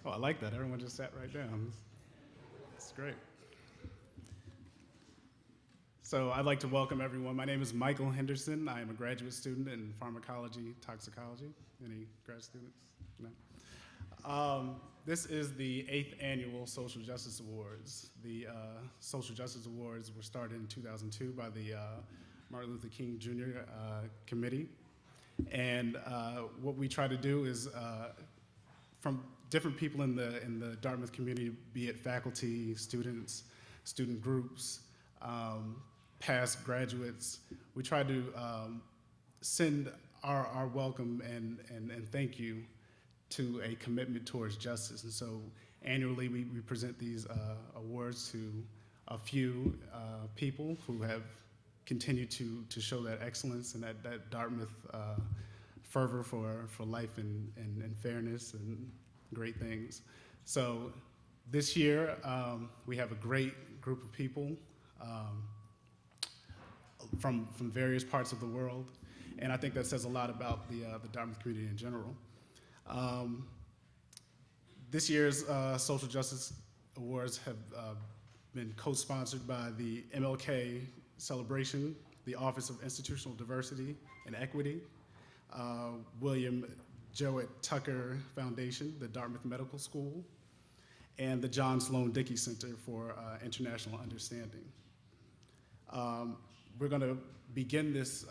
Oh, I like that. Everyone just sat right down. That's great. So I'd like to welcome everyone. My name is Michael Henderson. I am a graduate student in pharmacology, toxicology. Any grad students? No? This is the 8th annual Social Justice Awards. The Social Justice Awards were started in 2002 by the Martin Luther King Jr. Committee. And what we try to do is from different people in the Dartmouth community, be it faculty, students, student groups, past graduates, we try to send our welcome and thank you to a commitment towards justice. And so annually we present these awards to a few people who have continued to show that excellence and that Dartmouth fervor for life and fairness and great things. So this year we have a great group of people from various parts of the world, and I think that says a lot about the Dartmouth community in general. This year's Social Justice Awards have been co-sponsored by the MLK Celebration, the Office of Institutional Diversity and Equity, William Jowett Tucker Foundation, the Dartmouth Medical School, and the John Sloan Dickey Center for International Understanding. We're going to begin this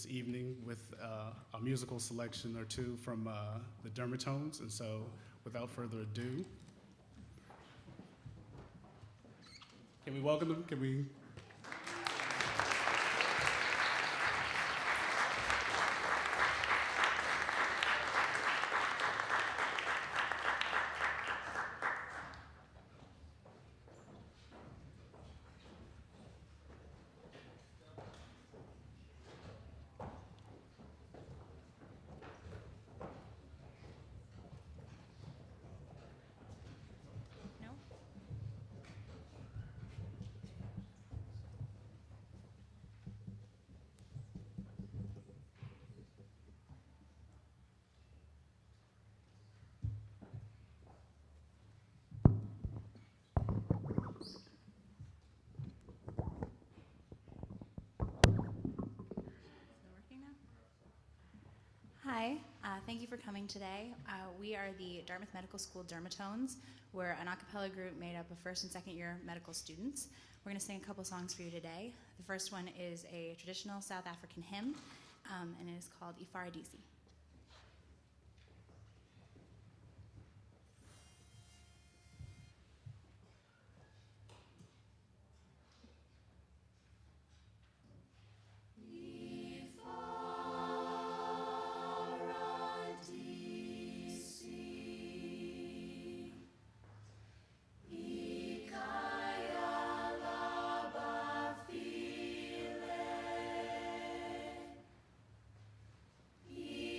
evening with a musical selection or two from the Dermatones, and so without further ado, can we welcome them? Can we? Hi, thank you for coming today. We are the Dartmouth Medical School Dermatones. We're an a cappella group made up of first and second year medical students. We're going to sing a couple songs for you today. The first one is a traditional South African hymn, and it is called Ifaradisi. He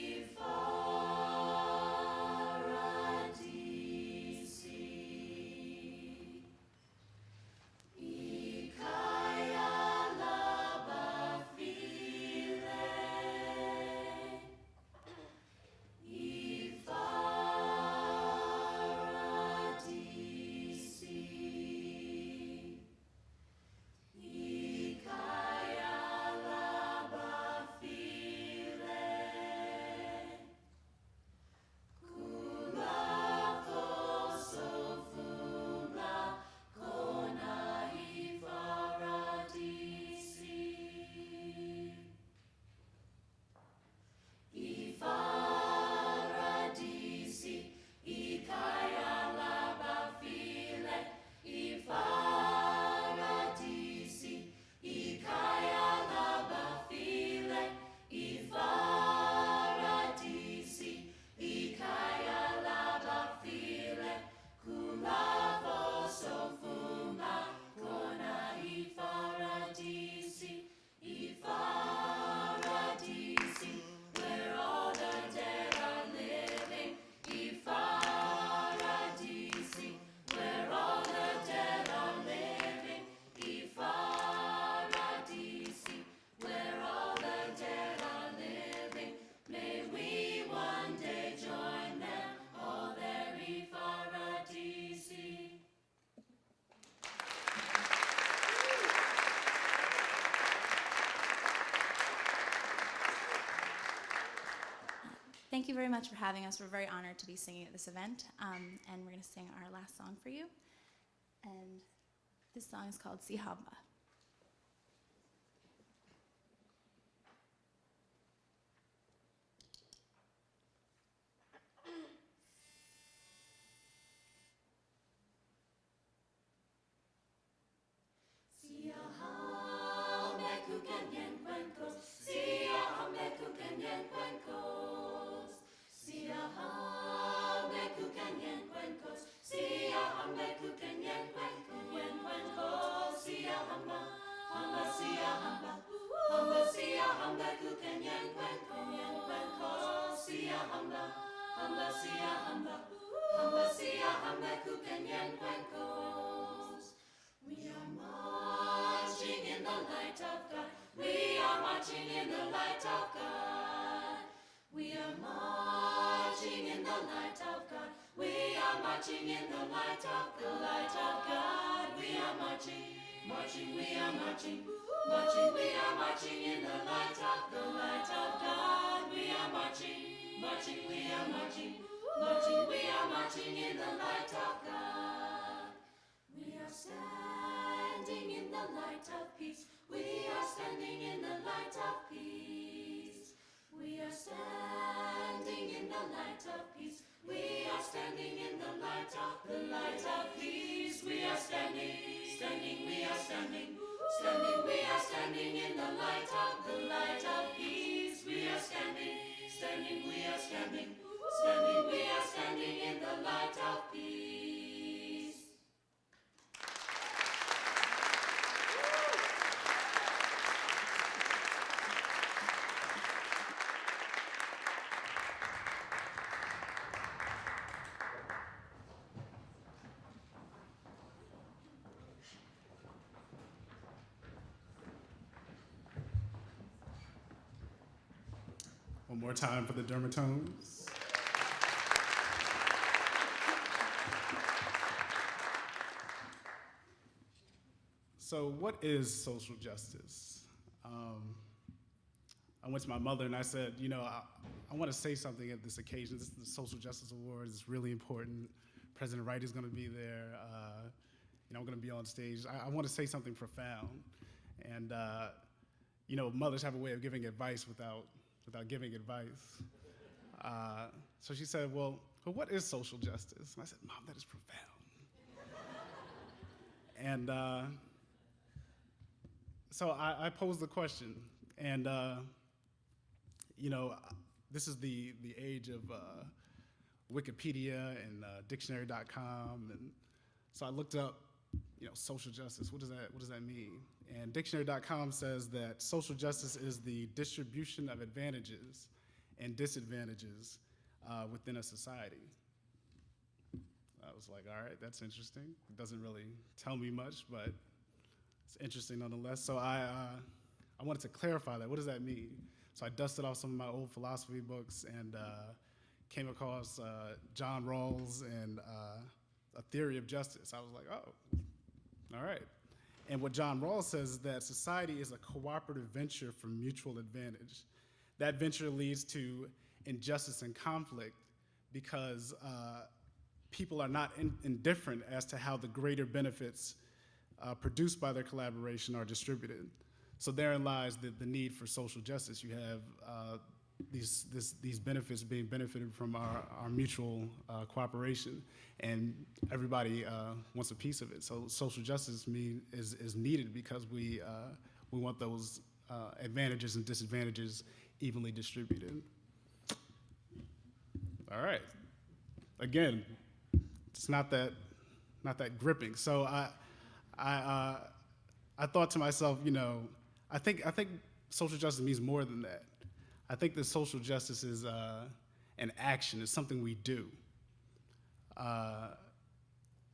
Thank you very much for having us. We're very honored to be singing at this event, and we're going to sing our last song for you. And this song is called Si Hamba. We are marching in the light of God. We are marching in the light of God. We are marching in the light of God. We are marching in the light of the light of God. We are marching, marching, we are marching, marching, we are marching in the light of the light of God. We are marching, marching, we are marching, marching, we are marching in the light of God. We are standing in the light of peace. We are standing in the light of peace. We are standing in the light of peace. We are standing in the light of peace. We are standing, standing, we are standing, standing, we are standing in the light of peace. We are standing, standing, we are standing, standing, we are standing in the light of peace. One more time for the Dermatones. So what is social justice? I went to my mother and I said, I want to say something at this occasion. This is the Social Justice Awards. It's really important. President Wright is going to be there. I'm going to be on stage. I want to say something profound. And, mothers have a way of giving advice without giving advice. So she said, well, what is social justice? And I said, Mom, that is profound. And so I posed the question. And, this is the age of Wikipedia and dictionary.com. And so I looked up, social justice. What does that mean? And dictionary.com says that social justice is the distribution of advantages and disadvantages within a society. I was like, all right, that's interesting. It doesn't really tell me much, but it's interesting nonetheless. So I wanted to clarify that. What does that mean? So I dusted off some of my old philosophy books and came across John Rawls and A Theory of Justice. I was like, oh, all right. And what John Rawls says is that society is a cooperative venture for mutual advantage. That venture leads to injustice and conflict because people are not indifferent as to how the greater benefits produced by their collaboration are distributed. So therein lies the need for social justice. You have these benefits being benefited from our mutual cooperation, and everybody wants a piece of it. So social justice is needed because we want those advantages and disadvantages evenly distributed. All right. Again, it's not that gripping. So I thought to myself, I think social justice means more than that. I think that social justice is an action. It's something we do.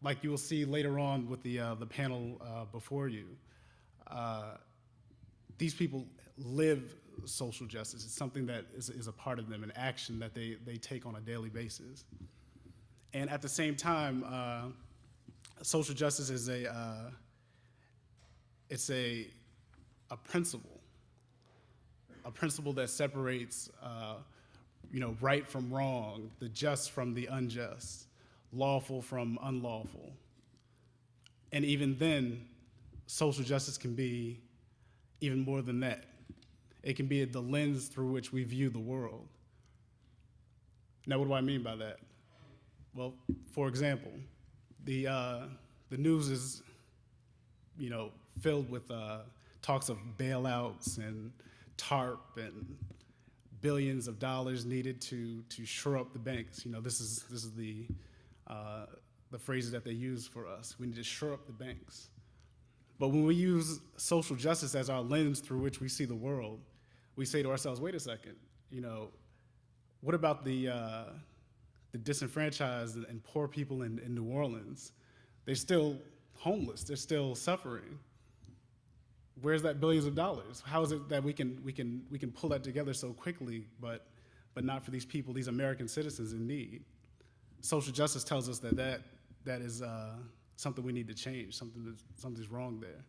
Like you will see later on with the panel before you, these people live social justice. It's something that is a part of them, an action that they take on a daily basis. And at the same time, social justice is a principle that separates right from wrong, the just from the unjust, lawful from unlawful. And even then, social justice can be even more than that. It can be the lens through which we view the world. Now, what do I mean by that? Well, for example, the news is, filled with talks of bailouts and TARP and billions of dollars needed to shore up the banks. This is the phrases that they use for us. We need to shore up the banks. But when we use social justice as our lens through which we see the world, we say to ourselves, wait a second, what about the disenfranchised and poor people in New Orleans? They're still homeless, they're still suffering. Where's that billions of dollars? How is it that we can pull that together so quickly, but not for these people, these American citizens in need? Social justice tells us that is something we need to change. Something's wrong there.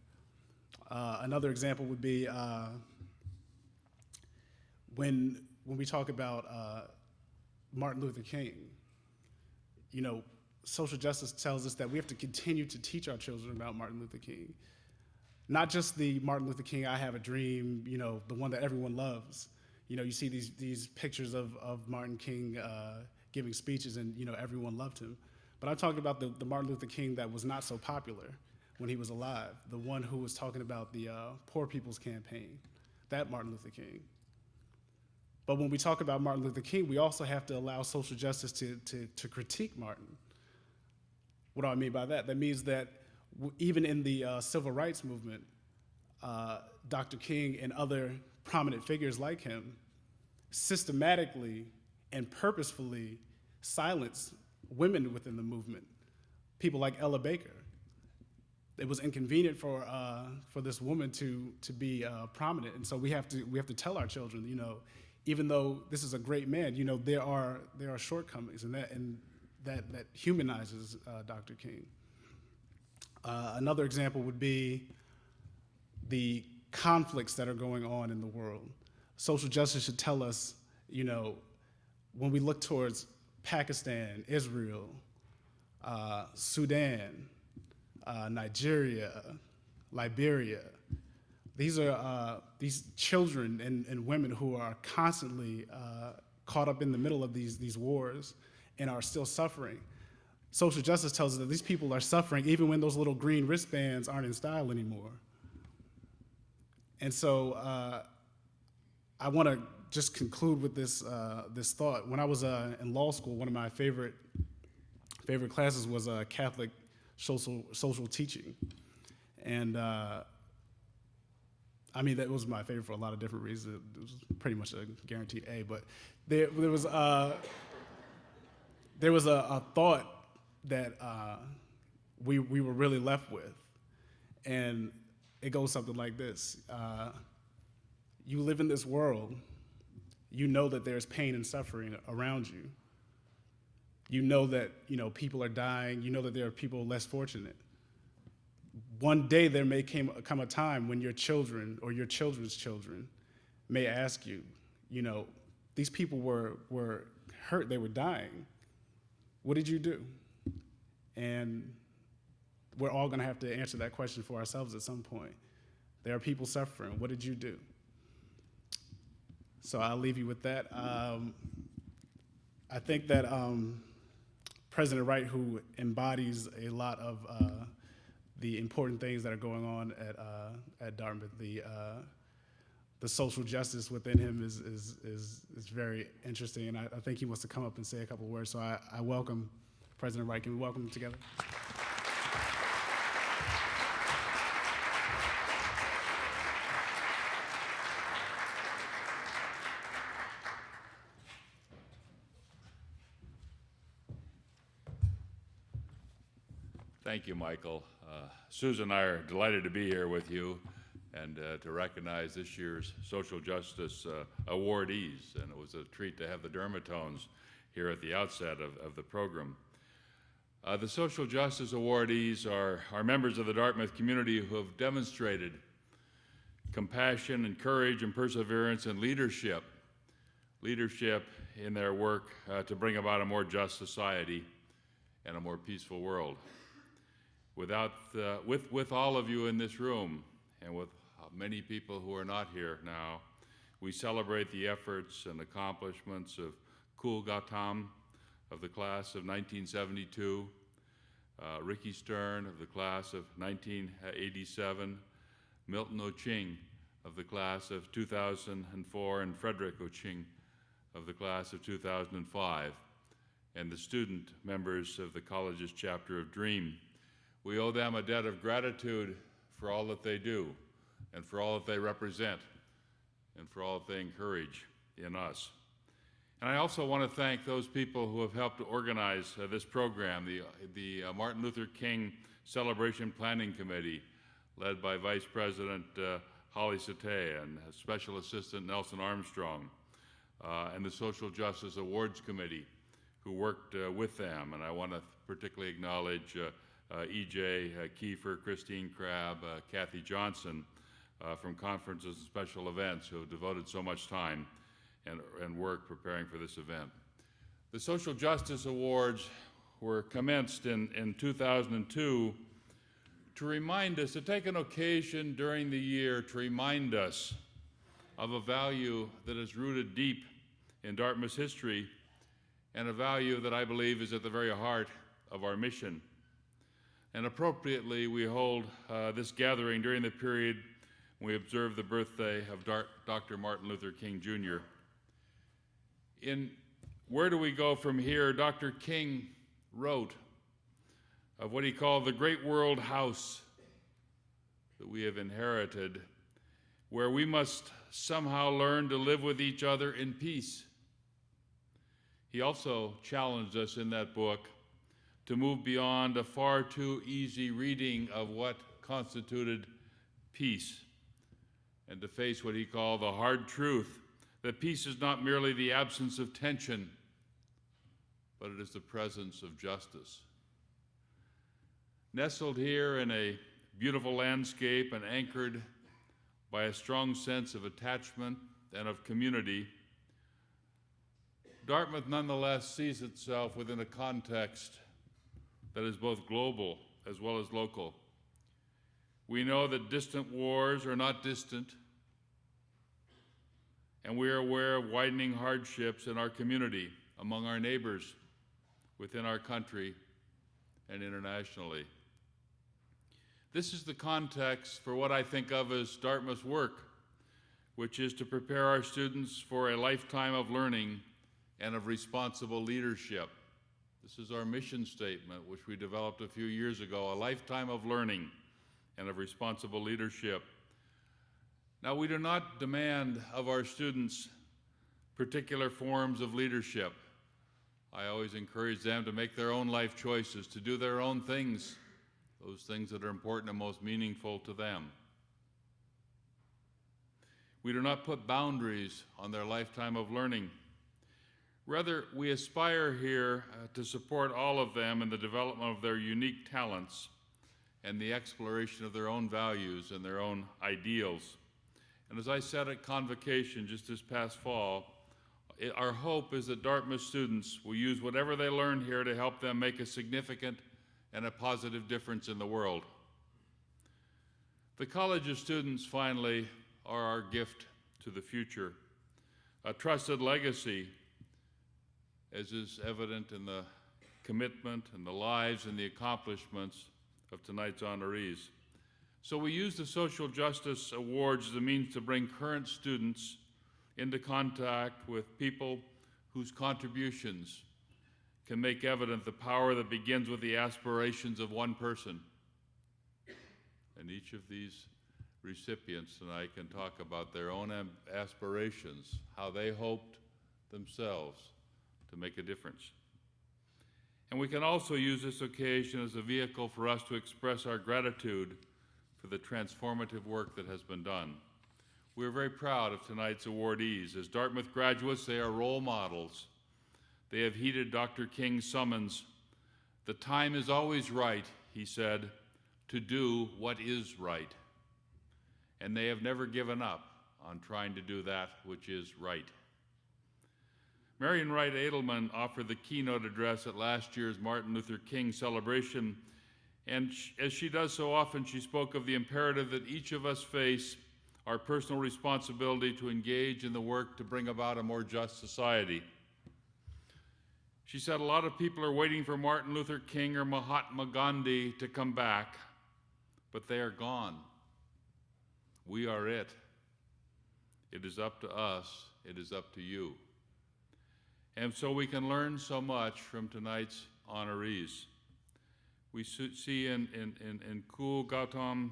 Another example would be when we talk about Martin Luther King. Social justice tells us that we have to continue to teach our children about Martin Luther King. Not just the Martin Luther King, I Have a Dream, the one that everyone loves. You see these pictures of Martin King giving speeches and, everyone loved him. But I'm talking about the Martin Luther King that was not so popular when he was alive, the one who was talking about the Poor People's Campaign, that Martin Luther King. But when we talk about Martin Luther King, we also have to allow social justice to critique Martin. What do I mean by that? That means that even in the civil rights movement, Dr. King and other prominent figures like him systematically and purposefully silenced women within the movement, people like Ella Baker. It was inconvenient for this woman to be prominent, and so we have to tell our children, even though this is a great man, there are shortcomings, and that humanizes Dr. King. Another example would be the conflicts that are going on in the world. Social justice should tell us, when we look towards Pakistan, Israel, Sudan, Nigeria, Liberia, these are these children and women who are constantly caught up in the middle of these wars and are still suffering. Social justice tells us that these people are suffering even when those little green wristbands aren't in style anymore. And so I want to just conclude with this thought. When I was in law school, one of my favorite classes was Catholic social teaching, and that was my favorite for a lot of different reasons. It was pretty much a guaranteed A, but there was a thought that we were really left with, and it goes something like this. You live in this world, you know that there's pain and suffering around you. You know that people are dying, you know that there are people less fortunate. One day there may come a time when your children or your children's children may ask you, these people were hurt, they were dying. What did you do? And we're all going to have to answer that question for ourselves at some point. There are people suffering. What did you do? So I'll leave you with that. I think that President Wright, who embodies a lot of the important things that are going on at Dartmouth, the social justice within him is very interesting, and I think he wants to come up and say a couple words. So I welcome President Wright. Can we welcome him together? Thank you, Michael. Susan and I are delighted to be here with you and to recognize this year's Social Justice awardees. And it was a treat to have the Dermatones here at the outset of the program. The Social Justice awardees are members of the Dartmouth community who have demonstrated compassion and courage and perseverance and leadership in their work to bring about a more just society and a more peaceful world. With all of you in this room, and with many people who are not here now, we celebrate the efforts and accomplishments of Kul Gautam of the class of 1972, Ricky Stern of the class of 1987, Milton Oching of the class of 2004, and Frederick Oching of the class of 2005, and the student members of the college's chapter of DREAM. We owe them a debt of gratitude for all that they do, and for all that they represent, and for all that they encourage in us. And I also want to thank those people who have helped to organize this program, the Martin Luther King Celebration Planning Committee, led by Vice President Holly Satay and Special Assistant Nelson Armstrong, and the Social Justice Awards Committee, who worked with them. And I want to particularly acknowledge E.J. Kiefer, Christine Crabb, Kathy Johnson from Conferences and Special Events, who have devoted so much time and work preparing for this event. The Social Justice Awards were commenced in 2002 to remind us, to take an occasion during the year to remind us of a value that is rooted deep in Dartmouth's history, and a value that I believe is at the very heart of our mission. And appropriately, we hold this gathering during the period when we observe the birthday of Dr. Martin Luther King, Jr. In Where Do We Go From Here, Dr. King wrote of what he called the great world house that we have inherited, where we must somehow learn to live with each other in peace. He also challenged us in that book to move beyond a far too easy reading of what constituted peace, and to face what he called the hard truth that peace is not merely the absence of tension, but it is the presence of justice. Nestled here in a beautiful landscape and anchored by a strong sense of attachment and of community, Dartmouth nonetheless sees itself within a context that is both global as well as local. We know that distant wars are not distant, and we are aware of widening hardships in our community, among our neighbors, within our country, and internationally. This is the context for what I think of as Dartmouth's work, which is to prepare our students for a lifetime of learning and of responsible leadership. This is our mission statement, which we developed a few years ago, a lifetime of learning and of responsible leadership. Now, we do not demand of our students particular forms of leadership. I always encourage them to make their own life choices, to do their own things, those things that are important and most meaningful to them. We do not put boundaries on their lifetime of learning. Rather, we aspire here to support all of them in the development of their unique talents and the exploration of their own values and their own ideals. And as I said at convocation just this past fall, our hope is that Dartmouth students will use whatever they learn here to help them make a significant and a positive difference in the world. The College of Students, finally, are our gift to the future, a trusted legacy, as is evident in the commitment and the lives and the accomplishments of tonight's honorees. So we use the Social Justice Awards as a means to bring current students into contact with people whose contributions can make evident the power that begins with the aspirations of one person. And each of these recipients tonight can talk about their own aspirations, how they hoped themselves to make a difference. And we can also use this occasion as a vehicle for us to express our gratitude for the transformative work that has been done. We are very proud of tonight's awardees. As Dartmouth graduates, they are role models. They have heeded Dr. King's summons. The time is always right, he said, to do what is right. And they have never given up on trying to do that which is right. Marion Wright Edelman offered the keynote address at last year's Martin Luther King celebration, and as she does so often, she spoke of the imperative that each of us face our personal responsibility to engage in the work to bring about a more just society. She said a lot of people are waiting for Martin Luther King or Mahatma Gandhi to come back, but they are gone. We are it. It is up to us. It is up to you. And so we can learn so much from tonight's honorees. We see in Kul Gautam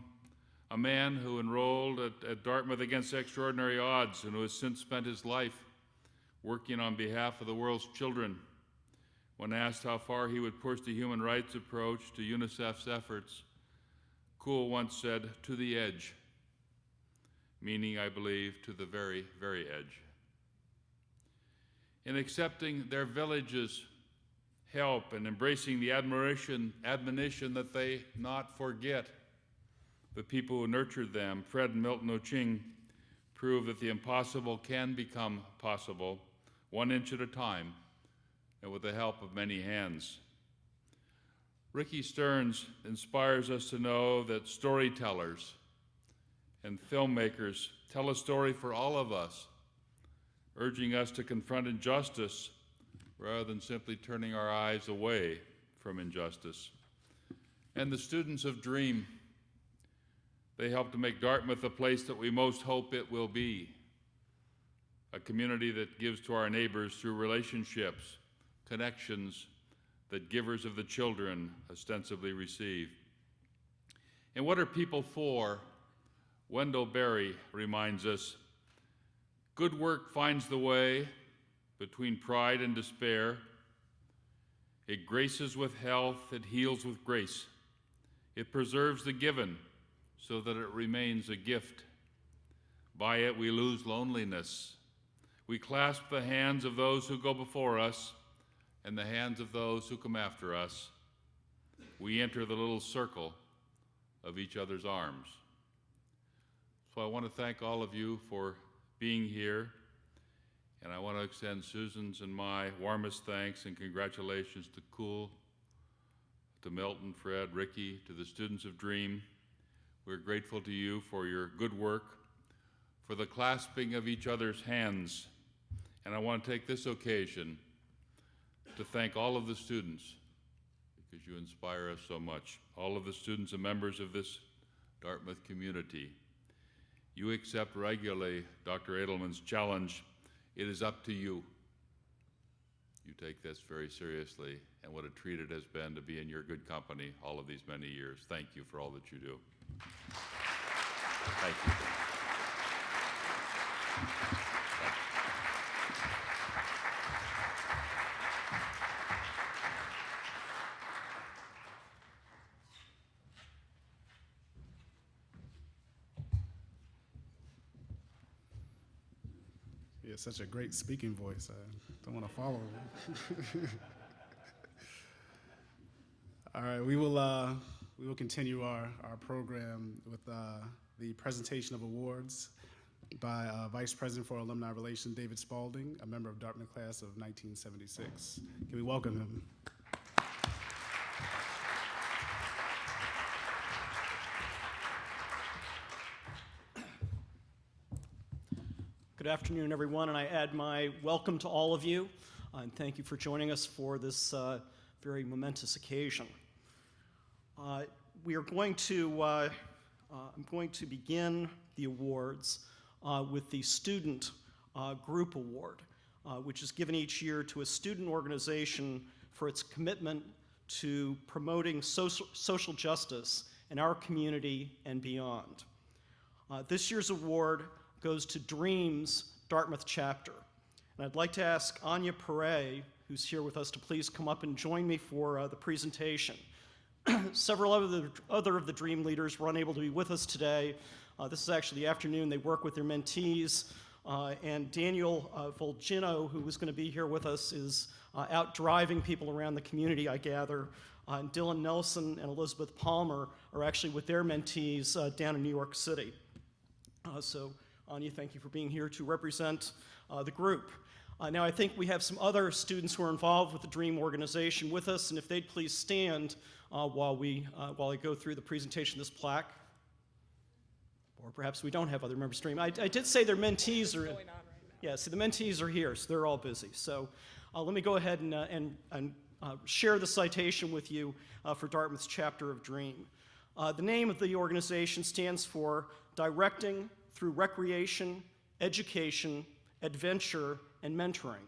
a man who enrolled at Dartmouth against extraordinary odds and who has since spent his life working on behalf of the world's children. When asked how far he would push the human rights approach to UNICEF's efforts, Kul once said, "To the edge," meaning, I believe, to the very, very edge. In accepting their village's help and embracing the admonition that they not forget the people who nurtured them, Fred and Milton Oching prove that the impossible can become possible, 1 inch at a time, and with the help of many hands. Ricky Stearns inspires us to know that storytellers and filmmakers tell a story for all of us, urging us to confront injustice rather than simply turning our eyes away from injustice. And the students of Dream, they help to make Dartmouth the place that we most hope it will be, a community that gives to our neighbors through relationships, connections that givers of the children ostensibly receive. And what are people for? Wendell Berry reminds us, good work finds the way between pride and despair. It graces with health, it heals with grace. It preserves the given so that it remains a gift. By it we lose loneliness. We clasp the hands of those who go before us and the hands of those who come after us. We enter the little circle of each other's arms. So I want to thank all of you for being here, and I want to extend Susan's and my warmest thanks and congratulations to Kul, to Milton, Fred, Ricky, to the students of Dream. We're grateful to you for your good work, for the clasping of each other's hands, and I want to take this occasion to thank all of the students, because you inspire us so much. All of the students and members of this Dartmouth community. You accept regularly Dr. Edelman's challenge. It is up to you. You take this very seriously, and what a treat it has been to be in your good company all of these many years. Thank you for all that you do. Thank you. He has such a great speaking voice. I don't want to follow him. All right, we will continue our program with the presentation of awards by Vice President for Alumni Relations, David Spalding, a member of Dartmouth class of 1976. Can we welcome him? Good afternoon, everyone, and I add my welcome to all of you, and thank you for joining us for this very momentous occasion. We are going to, I'm going to begin the awards with the Student Group Award, which is given each year to a student organization for its commitment to promoting social justice in our community and beyond. This year's award goes to Dreams Dartmouth Chapter. And I'd like to ask Anya Perret, who's here with us, to please come up and join me for the presentation. Several other of the Dream leaders were unable to be with us today. This is actually the afternoon. They work with their mentees. And Daniel Volgino, who was going to be here with us, is out driving people around the community, I gather. And Dylan Nelson and Elizabeth Palmer are actually with their mentees down in New York City. So Anya, thank you for being here to represent the group. Now, I think we have some other students who are involved with the DREAM organization with us, and if they'd please stand while I go through the presentation of this plaque. Or perhaps we don't have other members of DREAM. I did say their mentees are. Yeah, see, the mentees are here, so they're all busy. So let me go ahead and share the citation with you for Dartmouth's chapter of DREAM. The name of the organization stands for Directing Through Recreation, Education, Adventure, and Mentoring.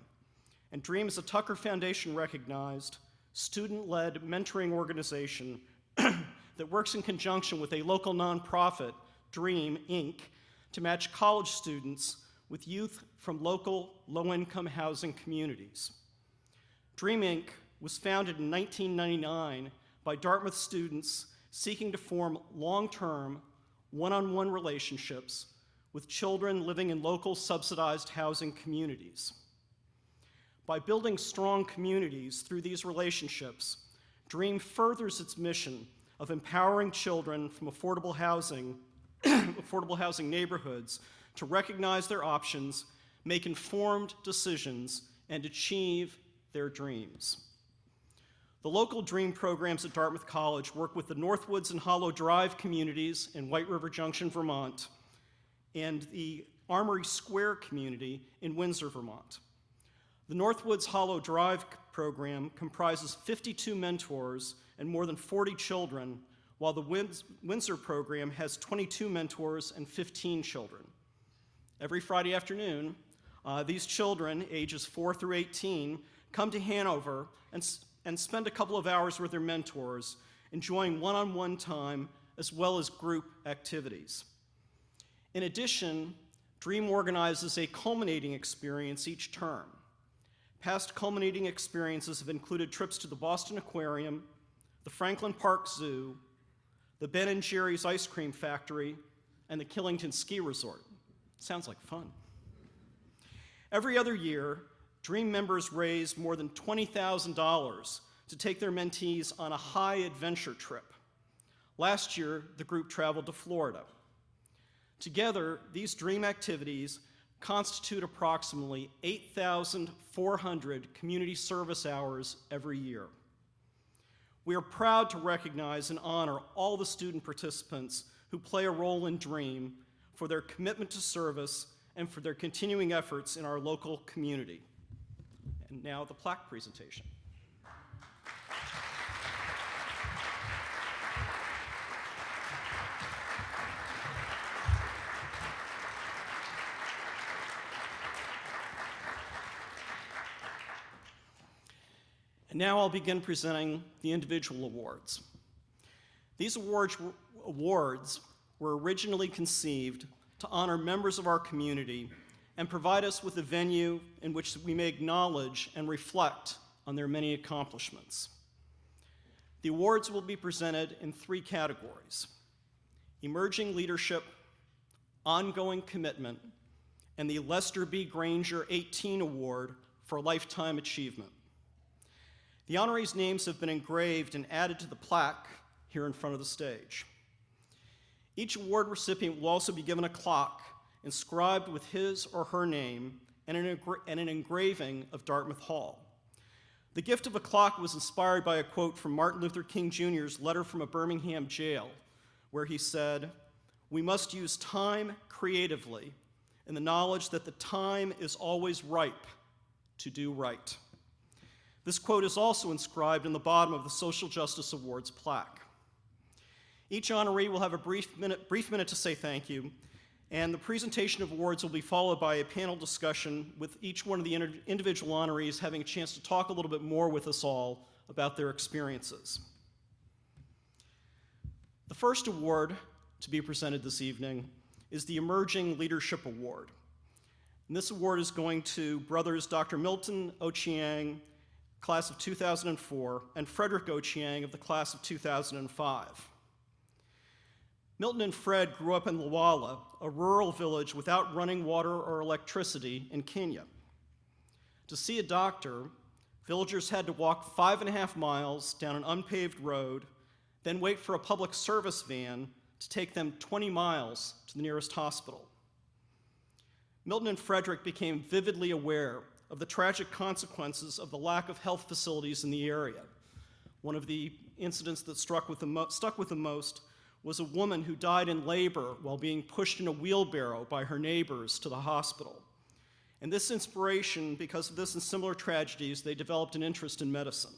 And DREAM is a Tucker Foundation recognized, student-led mentoring organization that works in conjunction with a local nonprofit, DREAM, Inc., to match college students with youth from local low-income housing communities. DREAM, Inc. was founded in 1999 by Dartmouth students seeking to form long-term, one-on-one relationships with children living in local subsidized housing communities. By building strong communities through these relationships, DREAM furthers its mission of empowering children from affordable housing neighborhoods to recognize their options, make informed decisions, and achieve their dreams. The local DREAM programs at Dartmouth College work with the Northwoods and Hollow Drive communities in White River Junction, Vermont, and the Armory Square community in Windsor, Vermont. The Northwoods Hollow Drive program comprises 52 mentors and more than 40 children, while the Windsor program has 22 mentors and 15 children. Every Friday afternoon, these children, ages 4 through 18, come to Hanover and spend a couple of hours with their mentors, enjoying one-on-one time as well as group activities. In addition, DREAM organizes a culminating experience each term. Past culminating experiences have included trips to the Boston Aquarium, the Franklin Park Zoo, the Ben & Jerry's Ice Cream Factory, and the Killington Ski Resort. Sounds like fun. Every other year, DREAM members raise more than $20,000 to take their mentees on a high adventure trip. Last year, the group traveled to Florida. Together, these DREAM activities constitute approximately 8,400 community service hours every year. We are proud to recognize and honor all the student participants who play a role in DREAM for their commitment to service and for their continuing efforts in our local community. And now the plaque presentation. And now I'll begin presenting the individual awards. These awards were originally conceived to honor members of our community and provide us with a venue in which we may acknowledge and reflect on their many accomplishments. The awards will be presented in 3 categories: emerging leadership, ongoing commitment, and the Lester B. Granger 18 Award for lifetime achievement. The honorees' names have been engraved and added to the plaque here in front of the stage. Each award recipient will also be given a clock inscribed with his or her name and an engraving of Dartmouth Hall. The gift of a clock was inspired by a quote from Martin Luther King Jr.'s letter from a Birmingham jail, where he said, "We must use time creatively in the knowledge that the time is always ripe to do right." This quote is also inscribed in the bottom of the Social Justice Awards plaque. Each honoree will have a brief minute to say thank you, and the presentation of awards will be followed by a panel discussion with each one of the individual honorees having a chance to talk a little bit more with us all about their experiences. The first award to be presented this evening is the Emerging Leadership Award. And this award is going to brothers Dr. Milton Ochieng, class of 2004, and Frederick Ochieng of the class of 2005. Milton and Fred grew up in Lawala, a rural village without running water or electricity in Kenya. To see a doctor, villagers had to walk 5.5 miles down an unpaved road, then wait for a public service van to take them 20 miles to the nearest hospital. Milton and Frederick became vividly aware of the tragic consequences of the lack of health facilities in the area. One of the incidents that stuck with them most was a woman who died in labor while being pushed in a wheelbarrow by her neighbors to the hospital. And this inspiration, because of this and similar tragedies, they developed an interest in medicine.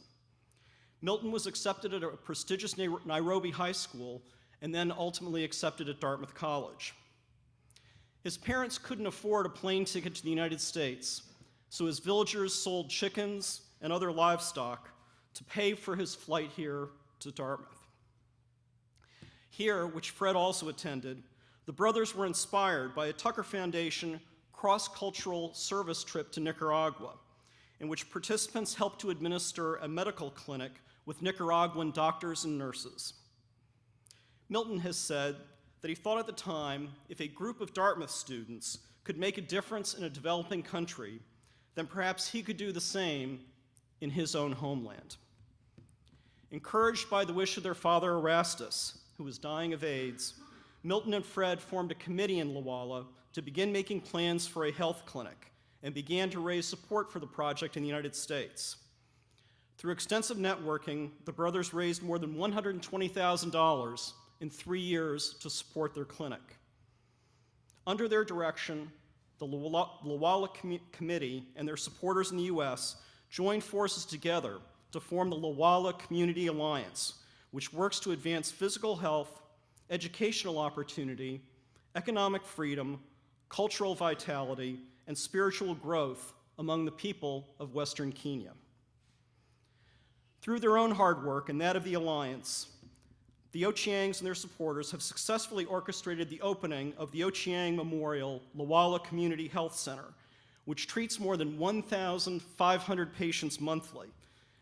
Milton was accepted at a prestigious Nairobi high school and then ultimately accepted at Dartmouth College. His parents couldn't afford a plane ticket to the United States, so his villagers sold chickens and other livestock to pay for his flight here to Dartmouth. Here, which Fred also attended, the brothers were inspired by a Tucker Foundation cross-cultural service trip to Nicaragua, in which participants helped to administer a medical clinic with Nicaraguan doctors and nurses. Milton has said that he thought at the time, if a group of Dartmouth students could make a difference in a developing country, then perhaps he could do the same in his own homeland. Encouraged by the wish of their father Erastus, who was dying of AIDS, Milton and Fred formed a committee in Lawala to begin making plans for a health clinic and began to raise support for the project in the United States. Through extensive networking, the brothers raised more than $120,000 in 3 years to support their clinic. Under their direction, the Lawala Committee and their supporters in the US joined forces together to form the Lawala Community Alliance, which works to advance physical health, educational opportunity, economic freedom, cultural vitality, and spiritual growth among the people of Western Kenya. Through their own hard work and that of the Alliance, the Ochiangs and their supporters have successfully orchestrated the opening of the Ochiang Memorial Lawala Community Health Center, which treats more than 1,500 patients monthly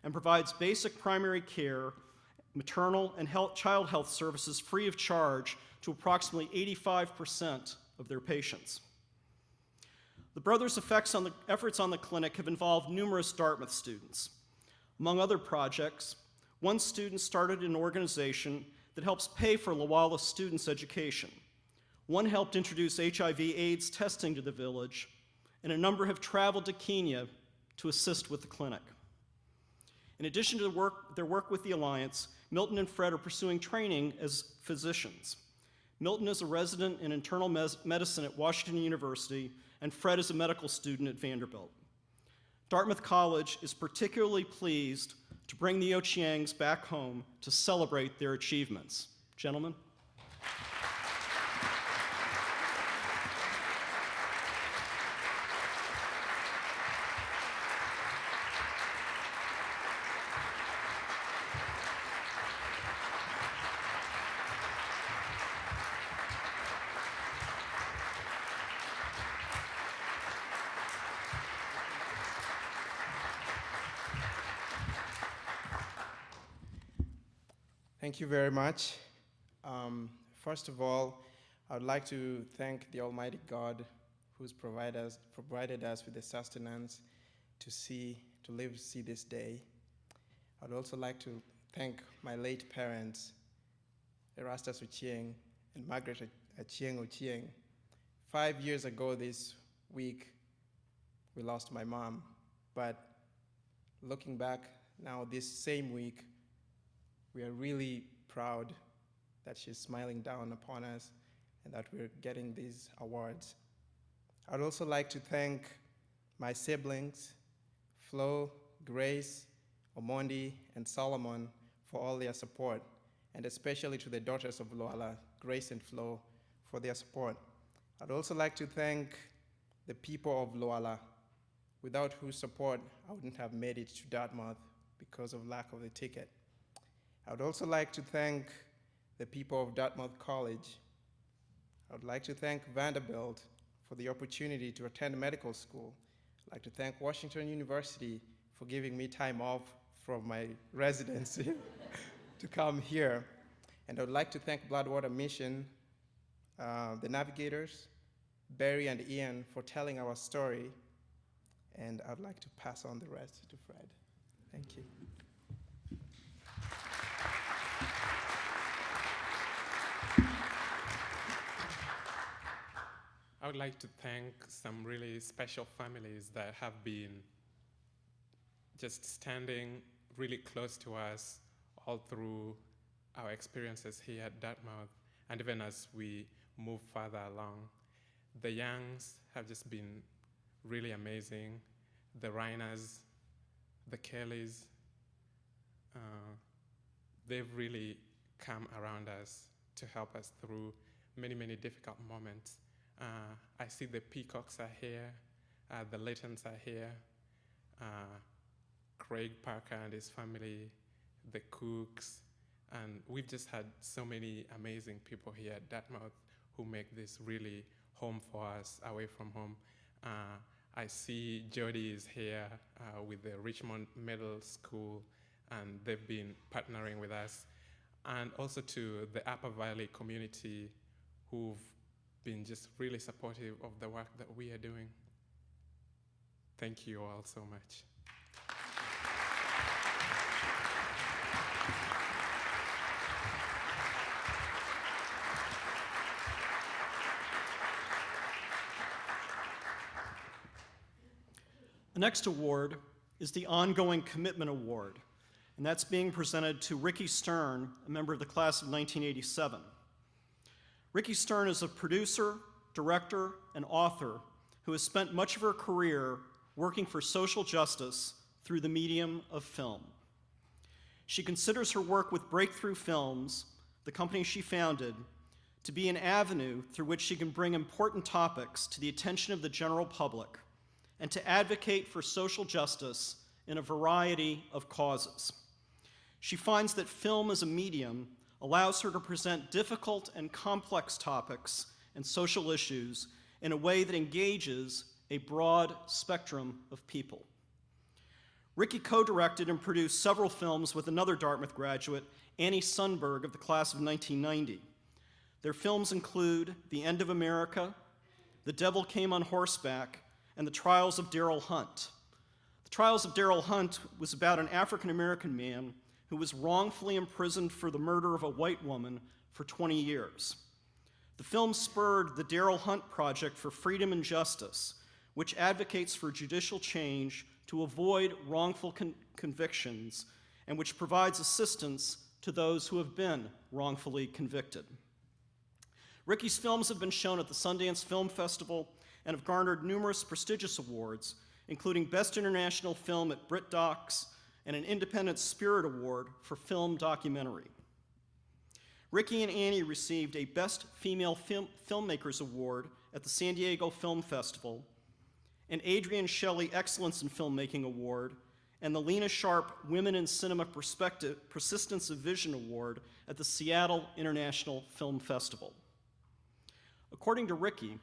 and provides basic primary care, maternal and child health services free of charge to approximately 85% of their patients. The brothers' efforts on the clinic have involved numerous Dartmouth students. Among other projects, one student started an organization that helps pay for Lawala students' education. One helped introduce HIV/AIDS testing to the village, and a number have traveled to Kenya to assist with the clinic. In addition to their work with the Alliance, Milton and Fred are pursuing training as physicians. Milton is a resident in internal medicine at Washington University, and Fred is a medical student at Vanderbilt. Dartmouth College is particularly pleased to bring the Ochiangs back home to celebrate their achievements. Gentlemen. Thank you very much. First of all, I would like to thank the Almighty God who's provided us with the sustenance to see this day. I'd also like to thank my late parents, Erastus Ochieng and Margaret Ochieng. 5 years ago this week, we lost my mom, but looking back now this same week, we are really proud that she's smiling down upon us and that we're getting these awards. I'd also like to thank my siblings, Flo, Grace, Omondi, and Solomon for all their support, and especially to the daughters of Lawala, Grace and Flo, for their support. I'd also like to thank the people of Lawala, without whose support I wouldn't have made it to Dartmouth because of lack of the ticket. I would also like to thank the people of Dartmouth College. I would like to thank Vanderbilt for the opportunity to attend medical school. I'd like to thank Washington University for giving me time off from my residency to come here. And I would like to thank Bloodwater Mission, the navigators, Barry and Ian, for telling our story. And I'd like to pass on the rest to Fred. Thank you. I would like to thank some really special families that have been just standing really close to us all through our experiences here at Dartmouth, and even as we move further along. The Youngs have just been really amazing. The Rainers, the Kellys, they've really come around us to help us through many, many difficult moments. I see the Peacocks are here, the Laytons are here, Craig Parker and his family, the Cooks, and we've just had so many amazing people here at Dartmouth who make this really home for us, away from home. I see Jody is here with the Richmond Middle School, and they've been partnering with us. And also to the Upper Valley community who've been just really supportive of the work that we are doing. Thank you all so much. The next award is the Ongoing Commitment Award, and that's being presented to Ricky Stern, a member of the class of 1987. Ricky Stern is a producer, director, and author who has spent much of her career working for social justice through the medium of film. She considers her work with Breakthrough Films, the company she founded, to be an avenue through which she can bring important topics to the attention of the general public and to advocate for social justice in a variety of causes. She finds that film as a medium allows her to present difficult and complex topics and social issues in a way that engages a broad spectrum of people. Ricky co-directed and produced several films with another Dartmouth graduate, Annie Sundberg of the class of 1990. Their films include The End of America, The Devil Came on Horseback, and The Trials of Darrell Hunt. The Trials of Darrell Hunt was about an African-American man who was wrongfully imprisoned for the murder of a white woman for 20 years. The film spurred the Darrell Hunt Project for Freedom and Justice, which advocates for judicial change to avoid wrongful convictions and which provides assistance to those who have been wrongfully convicted. Ricky's films have been shown at the Sundance Film Festival and have garnered numerous prestigious awards, including Best International Film at BritDocs and an Independent Spirit Award for Film Documentary. Ricky and Annie received a Best Female Filmmakers Award at the San Diego Film Festival, an Adrienne Shelley Excellence in Filmmaking Award, and the Lena Sharp Women in Cinema Persistence of Vision Award at the Seattle International Film Festival. According to Ricky,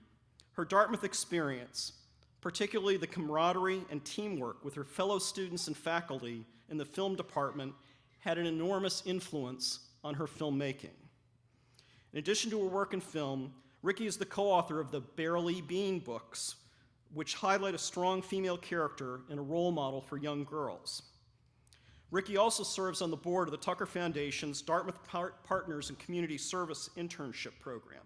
her Dartmouth experience, particularly the camaraderie and teamwork with her fellow students and faculty in the film department, had an enormous influence on her filmmaking. In addition to her work in film, Ricky is the co-author of the Barely Bean books, which highlight a strong female character and a role model for young girls. Ricky also serves on the board of the Tucker Foundation's Dartmouth Partners in Community Service internship program.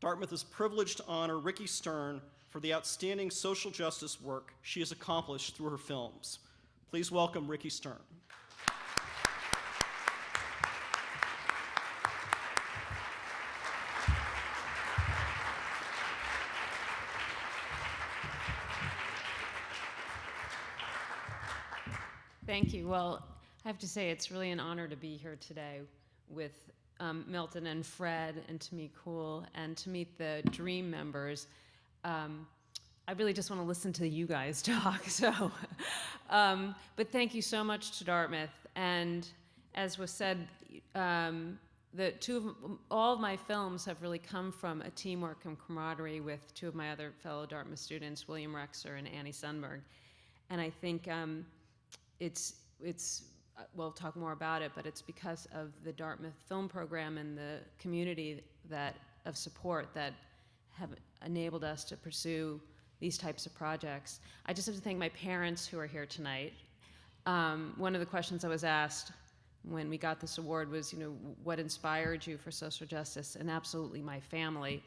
Dartmouth is privileged to honor Ricky Stern for the outstanding social justice work she has accomplished through her films. Please welcome Ricky Stern. Thank you. Well, I have to say it's really an honor to be here today with Milton and Fred and to meet Cool and to meet the DREAM members. I really just want to listen to you guys talk. So, but thank you so much to Dartmouth. And as was said, all of my films have really come from a teamwork and camaraderie with two of my other fellow Dartmouth students, William Rexer and Annie Sundberg. And I think we'll talk more about it, but it's because of the Dartmouth Film Program and the community of support that have enabled us to pursue these types of projects. I just have to thank my parents who are here tonight. One of the questions I was asked when we got this award was, what inspired you for social justice? And absolutely my family.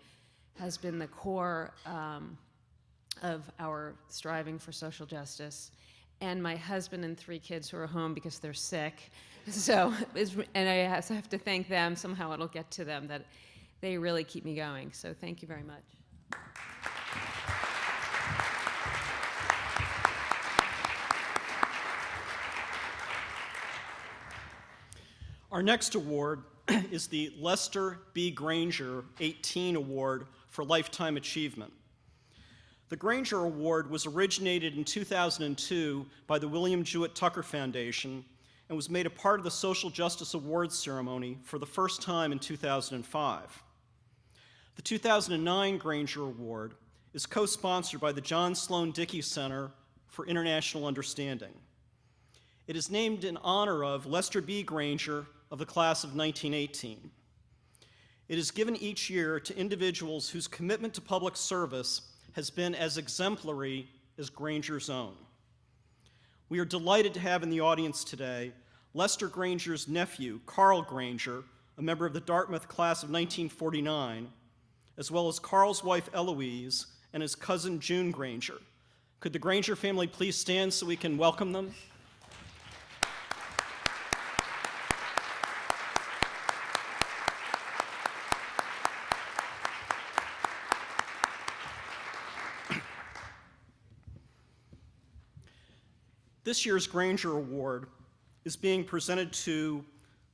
has been the core of our striving for social justice. And my husband and 3 kids who are home because they're sick. So, and I have to thank them. Somehow it'll get to them that they really keep me going. So thank you very much. Our next award is the Lester B. Granger 18 Award for Lifetime Achievement. The Granger Award was originated in 2002 by the William Jewett Tucker Foundation and was made a part of the Social Justice Awards ceremony for the first time in 2005. The 2009 Granger Award is co-sponsored by the John Sloan Dickey Center for International Understanding. It is named in honor of Lester B. Granger of the class of 1918. It is given each year to individuals whose commitment to public service has been as exemplary as Granger's own. We are delighted to have in the audience today Lester Granger's nephew, Carl Granger, a member of the Dartmouth class of 1949, as well as Carl's wife, Eloise, and his cousin, June Granger. Could the Granger family please stand so we can welcome them? This year's Granger Award is being presented to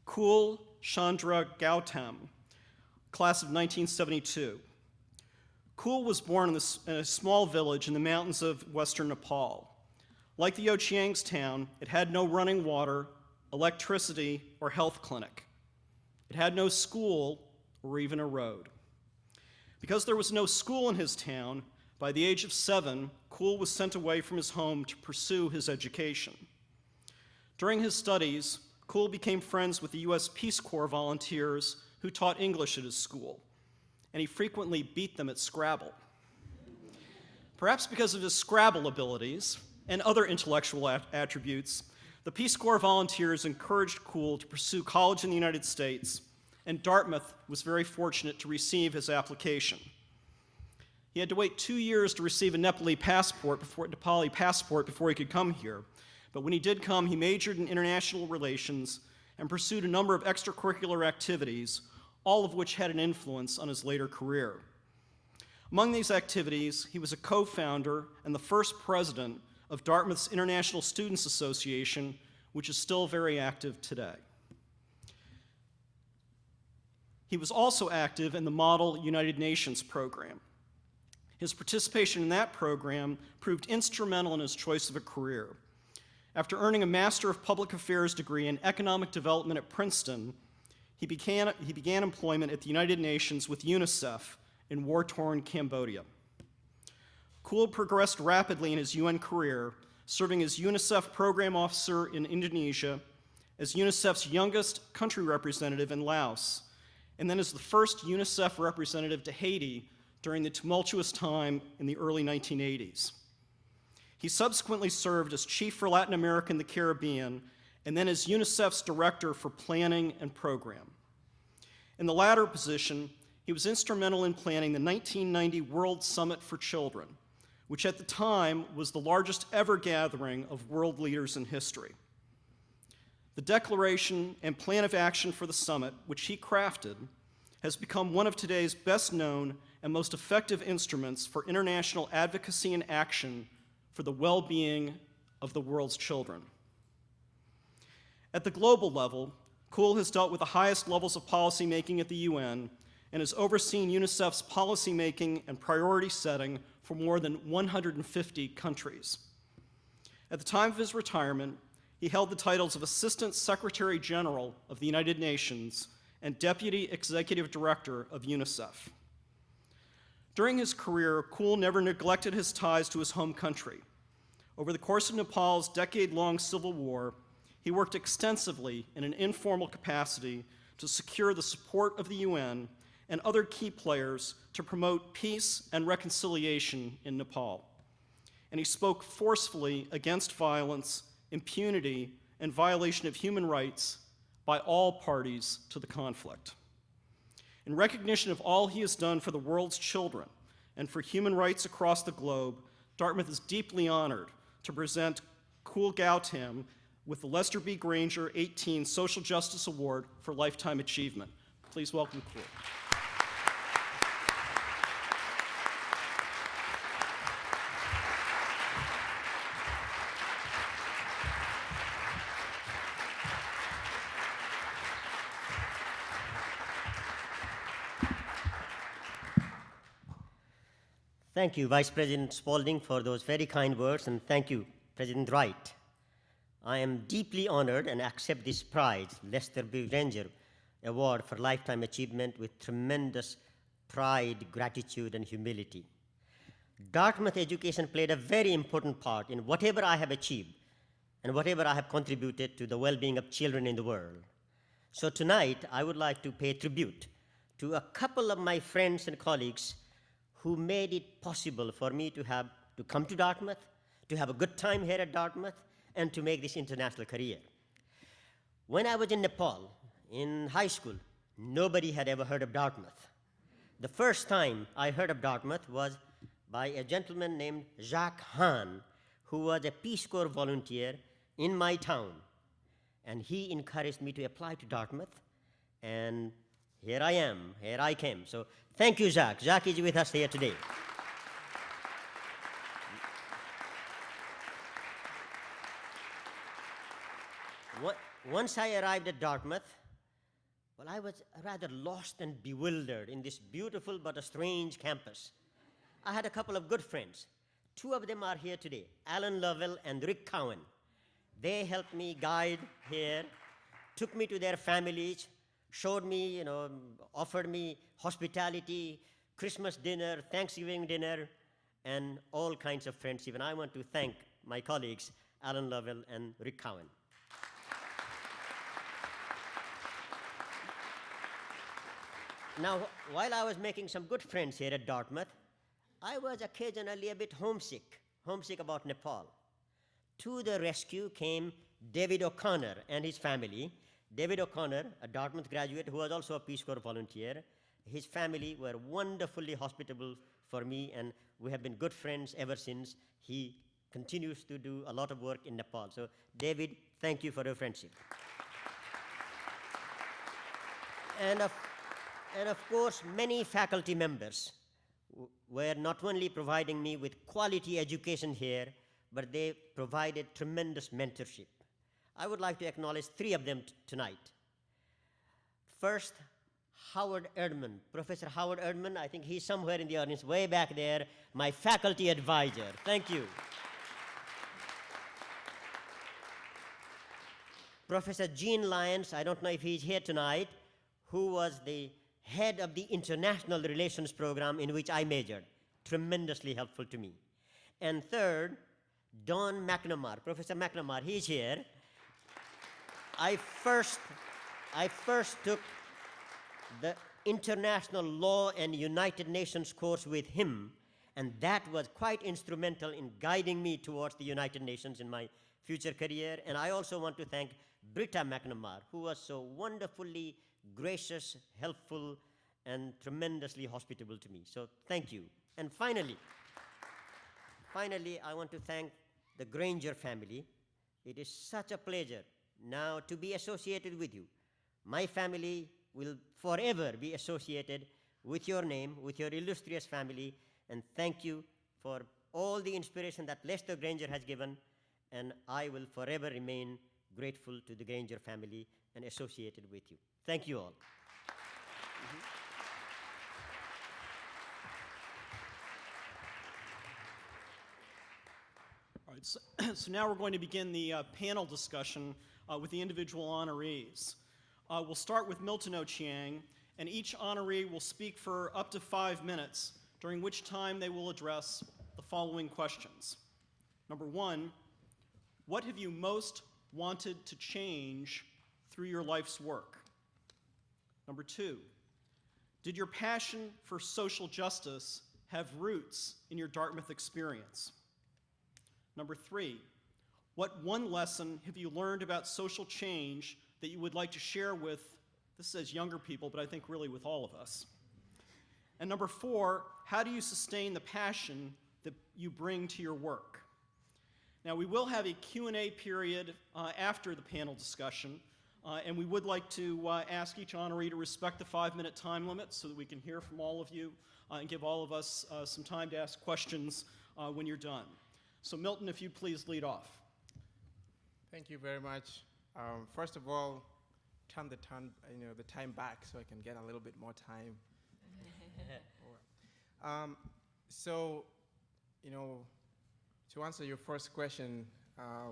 Kul Chandra Gautam, class of 1972. Kul was born in a small village in the mountains of western Nepal. Like the Yochiang's town, it had no running water, electricity, or health clinic. It had no school or even a road. Because there was no school in his town, by the age of 7, Kul was sent away from his home to pursue his education. During his studies, Kul became friends with the U.S. Peace Corps volunteers who taught English at his school, and he frequently beat them at Scrabble. Perhaps because of his Scrabble abilities and other intellectual attributes, the Peace Corps volunteers encouraged Kul to pursue college in the United States, and Dartmouth was very fortunate to receive his application. He had to wait 2 years to receive a Nepali passport before he could come here. But when he did come, he majored in international relations and pursued a number of extracurricular activities, all of which had an influence on his later career. Among these activities, he was a co-founder and the first president of Dartmouth's International Students Association, which is still very active today. He was also active in the Model United Nations program. His participation in that program proved instrumental in his choice of a career. After earning a Master of Public Affairs degree in Economic Development at Princeton, he began employment at the United Nations with UNICEF in war-torn Cambodia. Kul progressed rapidly in his UN career, serving as UNICEF Program Officer in Indonesia, as UNICEF's youngest country representative in Laos, and then as the first UNICEF representative to Haiti during the tumultuous time in the early 1980s. He subsequently served as Chief for Latin America and the Caribbean, and then as UNICEF's Director for Planning and Program. In the latter position, he was instrumental in planning the 1990 World Summit for Children, which at the time was the largest ever gathering of world leaders in history. The declaration and plan of action for the summit, which he crafted, has become one of today's best-known and most effective instruments for international advocacy and action for the well-being of the world's children. At the global level, Kul has dealt with the highest levels of policymaking at the UN and has overseen UNICEF's policymaking and priority setting for more than 150 countries. At the time of his retirement, he held the titles of Assistant Secretary General of the United Nations and Deputy Executive Director of UNICEF. During his career, Kul never neglected his ties to his home country. Over the course of Nepal's decade-long civil war, he worked extensively in an informal capacity to secure the support of the UN and other key players to promote peace and reconciliation in Nepal. And he spoke forcefully against violence, impunity, and violation of human rights by all parties to the conflict. In recognition of all he has done for the world's children and for human rights across the globe, Dartmouth is deeply honored to present Kool Gautam with the Lester B. Granger 18 Social Justice Award for Lifetime Achievement. Please welcome Kool. Thank you, Vice President Spaulding, for those very kind words, and thank you, President Wright. I am deeply honored and accept this prize, Lester B. Granger Award for Lifetime Achievement, with tremendous pride, gratitude, and humility. Dartmouth education played a very important part in whatever I have achieved and whatever I have contributed to the well-being of children in the world. So tonight, I would like to pay tribute to a couple of my friends and colleagues who made it possible for me to come to Dartmouth, to have a good time here at Dartmouth, and to make this international career. When I was in Nepal, in high school, nobody had ever heard of Dartmouth. The first time I heard of Dartmouth was by a gentleman named Jacques Hahn, who was a Peace Corps volunteer in my town. And he encouraged me to apply to Dartmouth, and here I came. So thank you, Jacques. Jacques is with us here today. Once I arrived at Dartmouth, well, I was rather lost and bewildered in this beautiful but a strange campus. I had a couple of good friends. Two of them are here today, Alan Lovell and Rick Cowan. They helped me guide here, took me to their families, showed me, offered me hospitality, Christmas dinner, Thanksgiving dinner, and all kinds of friendship. And I want to thank my colleagues, Alan Lovell and Rick Cowan. Now, while I was making some good friends here at Dartmouth, I was occasionally a bit homesick about Nepal. To the rescue came David O'Connor and his family. David O'Connor, a Dartmouth graduate who was also a Peace Corps volunteer, his family were wonderfully hospitable for me, and we have been good friends ever since. He continues to do a lot of work in Nepal. So, David, thank you for your friendship. And of course, many faculty members were not only providing me with quality education here, but they provided tremendous mentorship. I would like to acknowledge three of them tonight. First, Howard Erdman, Professor Howard Erdman. I think he's somewhere in the audience, way back there, my faculty advisor. Thank you. Professor Gene Lyons, I don't know if he's here tonight, who was the head of the international relations program in which I majored. Tremendously helpful to me. And third, Don McNamara, Professor McNamara, he's here. I first took the International Law and United Nations course with him, and that was quite instrumental in guiding me towards the United Nations in my future career. And I also want to thank Britta McNamara, who was so wonderfully gracious, helpful, and tremendously hospitable to me. So thank you. And finally, I want to thank the Granger family. It is such a pleasure now to be associated with you. My family will forever be associated with your name, with your illustrious family, and thank you for all the inspiration that Lester Granger has given, and I will forever remain grateful to the Granger family and associated with you. Thank you all. All right, so now we're going to begin the panel discussion with the individual honorees. We'll start with Milton Ochieng, and each honoree will speak for up to 5 minutes, during which time they will address the following questions. Number one, what have you most wanted to change through your life's work? Number two, did your passion for social justice have roots in your Dartmouth experience? Number three, what one lesson have you learned about social change that you would like to share with This says younger people, but I think really with all of us. And number 4, how do you sustain the passion that you bring to your work? Now, we will have a Q&A period after the panel discussion, and we would like to ask each honoree to respect the 5-minute time limit so that we can hear from all of you and give all of us some time to ask questions when you're done. So Milton, if you'd please lead off. Thank you very much. First of all, turn the time back so I can get a little bit more time. So, to answer your first question,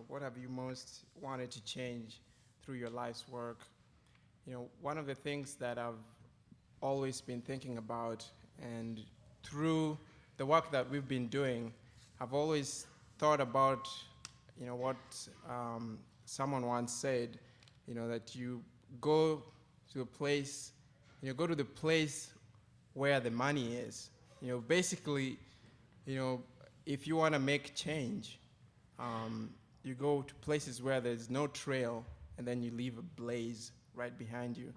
what have you most wanted to change through your life's work? One of the things that I've always been thinking about, and through the work that we've been doing, I've always thought about, what someone once said, that you go to a place, go to the place where the money is. Basically, if you want to make change, you go to places where there's no trail, and then you leave a blaze right behind you.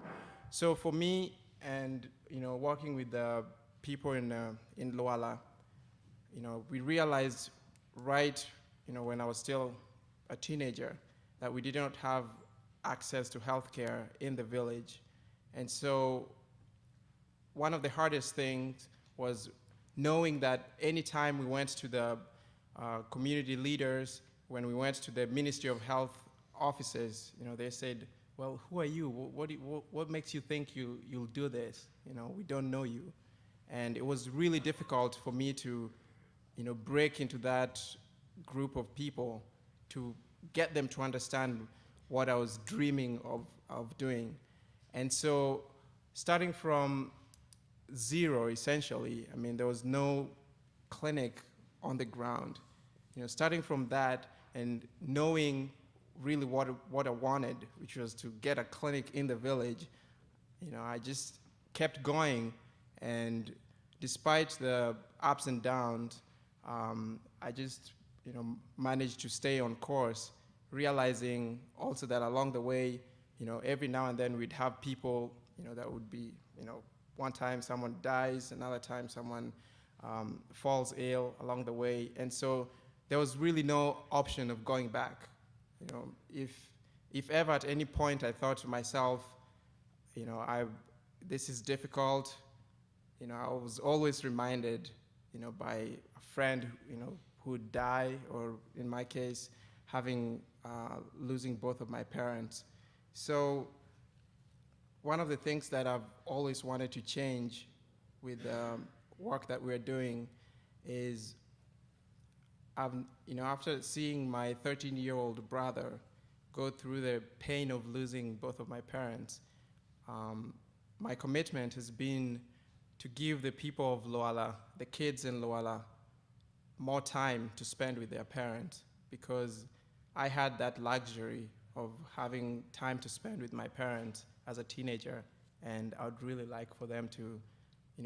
So for me, and working with the people in Luala, we realized right, when I was still a teenager, that we did not have access to healthcare in the village, and so one of the hardest things was knowing that anytime we went to the community leaders, when we went to the Ministry of Health offices, they said, well, who are you? What makes you think you'll do this? We don't know you. And it was really difficult for me to, break into that group of people to get them to understand what I was dreaming of doing. And so starting from zero, essentially, there was no clinic on the ground. Starting from that and knowing really what I wanted, which was to get a clinic in the village, I just kept going, and despite the ups and downs, I just managed to stay on course, realizing also that along the way, every now and then we'd have people, that would be, one time someone dies, another time someone falls ill along the way, and so there was really no option of going back. If ever at any point I thought to myself, this is difficult, I was always reminded, by a friend, who would die, or in my case, losing both of my parents. So one of the things that I've always wanted to change with the work that we're doing is, after seeing my 13-year-old brother go through the pain of losing both of my parents, my commitment has been to give the people of Luala, the kids in Luala, more time to spend with their parents, because I had that luxury of having time to spend with my parents as a teenager, and I would really like for them to,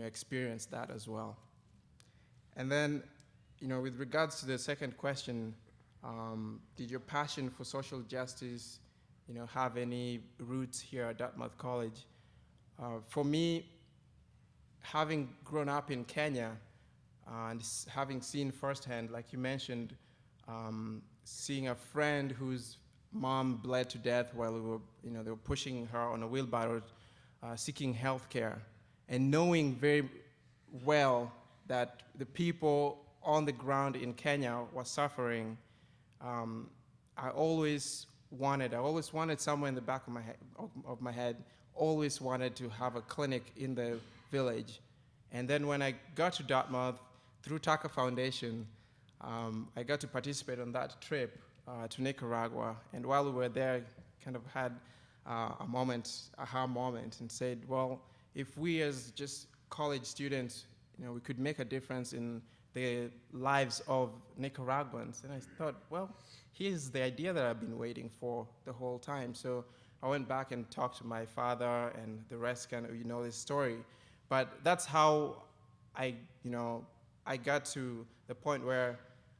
experience that as well. And then, with regards to the second question, did your passion for social justice, have any roots here at Dartmouth College? For me, having grown up in Kenya and having seen firsthand, like you mentioned, seeing a friend whose mom bled to death while they were pushing her on a wheelbarrow, seeking health care, and knowing very well that the people on the ground in Kenya were suffering, I always wanted somewhere in the back of my head, always wanted to have a clinic in the village. And then when I got to Dartmouth, through Taka Foundation, I got to participate on that trip to Nicaragua. And while we were there, kind of had a aha moment, and said, well, if we as just college students, we could make a difference in the lives of Nicaraguans. And I thought, well, here's the idea that I've been waiting for the whole time. So I went back and talked to my father, and the rest kind of, this story. But that's how I got to the point where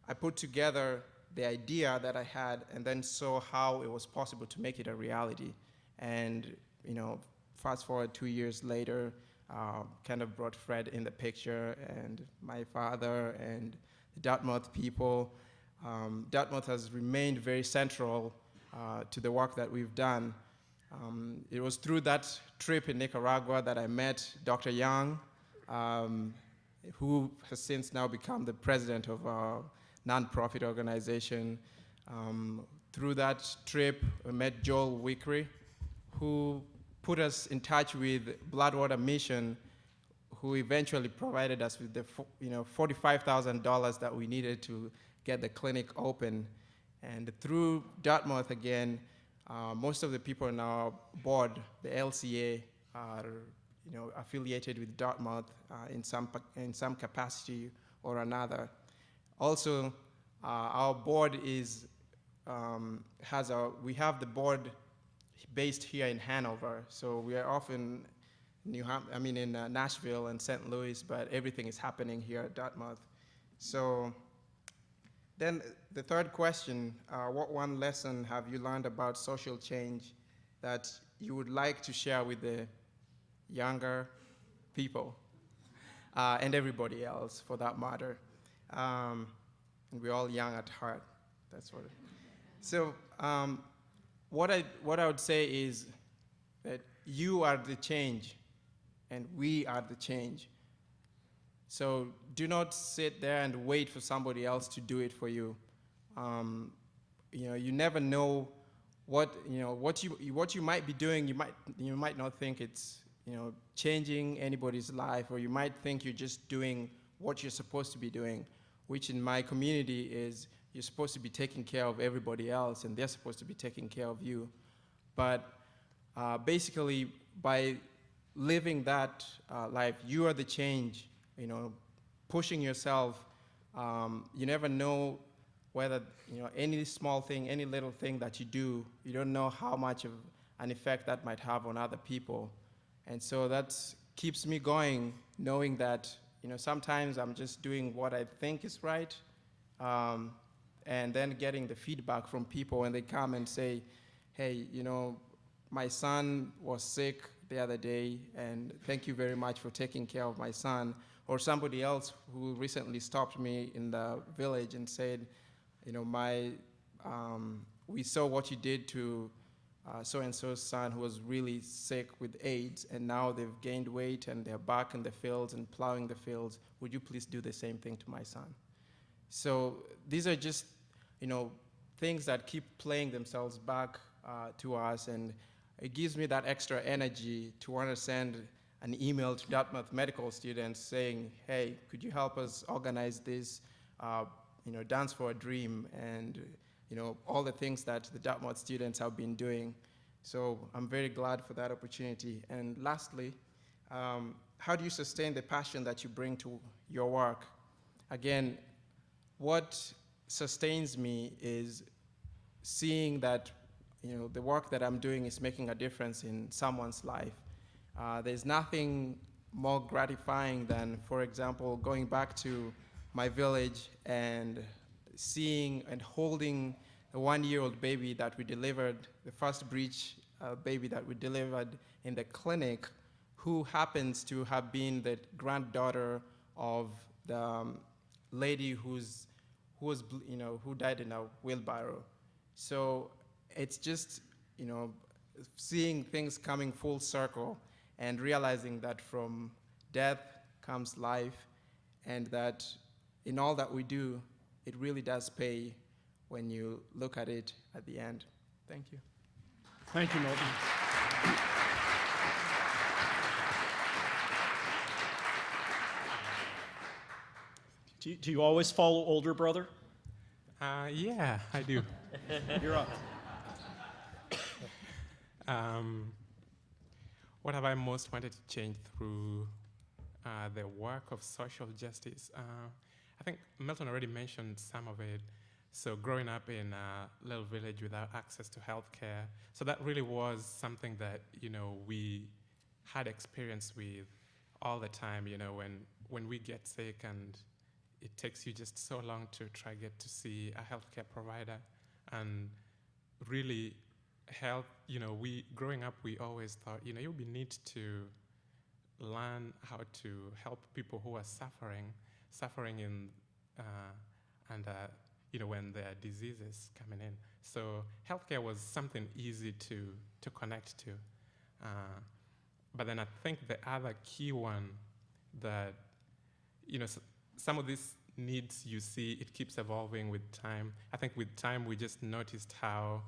I put together the idea that I had, and then saw how it was possible to make it a reality. And fast forward 2 years later, kind of brought Fred in the picture, and my father and the Dartmouth people. Dartmouth has remained very central to the work that we've done. It was through that trip in Nicaragua that I met Dr. Young, who has since now become the president of our nonprofit organization. Through that trip, we met Joel Wickery, who put us in touch with Bloodwater Mission, who eventually provided us with the $45,000 that we needed to get the clinic open. And through Dartmouth again, most of the people in our board, the LCA, are affiliated with Dartmouth in some capacity or another. Also, our board is we have the board based here in Hanover, so we are often in Nashville and St. Louis, but everything is happening here at Dartmouth. So then the third question, what one lesson have you learned about social change that you would like to share with the younger people and everybody else for that matter? And we're all young at heart, that's what. So what I would say is that you are the change and we are the change. So do not sit there and wait for somebody else to do it for you. You never know what you might be doing. You might not think it's changing anybody's life, or you might think you're just doing what you're supposed to be doing, which in my community is you're supposed to be taking care of everybody else, and they're supposed to be taking care of you. But basically, by living that life, you are the change. Pushing yourself. You never know whether any small thing, any little thing that you do, you don't know how much of an effect that might have on other people. And so that keeps me going, knowing that sometimes I'm just doing what I think is right, and then getting the feedback from people when they come and say, hey, my son was sick the other day, and thank you very much for taking care of my son. Or somebody else who recently stopped me in the village and said, we saw what you did to so-and-so's son who was really sick with AIDS, and now they've gained weight and they're back in the fields and plowing the fields. Would you please do the same thing to my son? So these are just, things that keep playing themselves back to us, and it gives me that extra energy to want to send an email to Dartmouth medical students saying, hey, could you help us organize this, Dance for a Dream, and all the things that the Dartmouth students have been doing. So I'm very glad for that opportunity. And lastly, how do you sustain the passion that you bring to your work? Again, what sustains me is seeing that the work that I'm doing is making a difference in someone's life. There's nothing more gratifying than, for example, going back to my village and seeing and holding a 1-year-old baby that we delivered, the first breech baby that we delivered in the clinic, who happens to have been the granddaughter of the lady who died in a wheelbarrow. So it's just, seeing things coming full circle and realizing that from death comes life, and that in all that we do, it really does pay when you look at it at the end. Thank you. Thank you, Milton. Do you always follow older brother? Yeah, I do. You're up. What have I most wanted to change through the work of social justice? I think Milton already mentioned some of it. So growing up in a little village without access to healthcare, so that really was something that we had experience with all the time. When we get sick and it takes you just so long to try get to see a healthcare provider, and really health, growing up, we always thought, it would be neat to learn how to help people who are suffering in, and when there are diseases coming in. So healthcare was something easy to connect to. But then I think the other key one that, some of these needs you see, it keeps evolving with time. I think with time, we just noticed how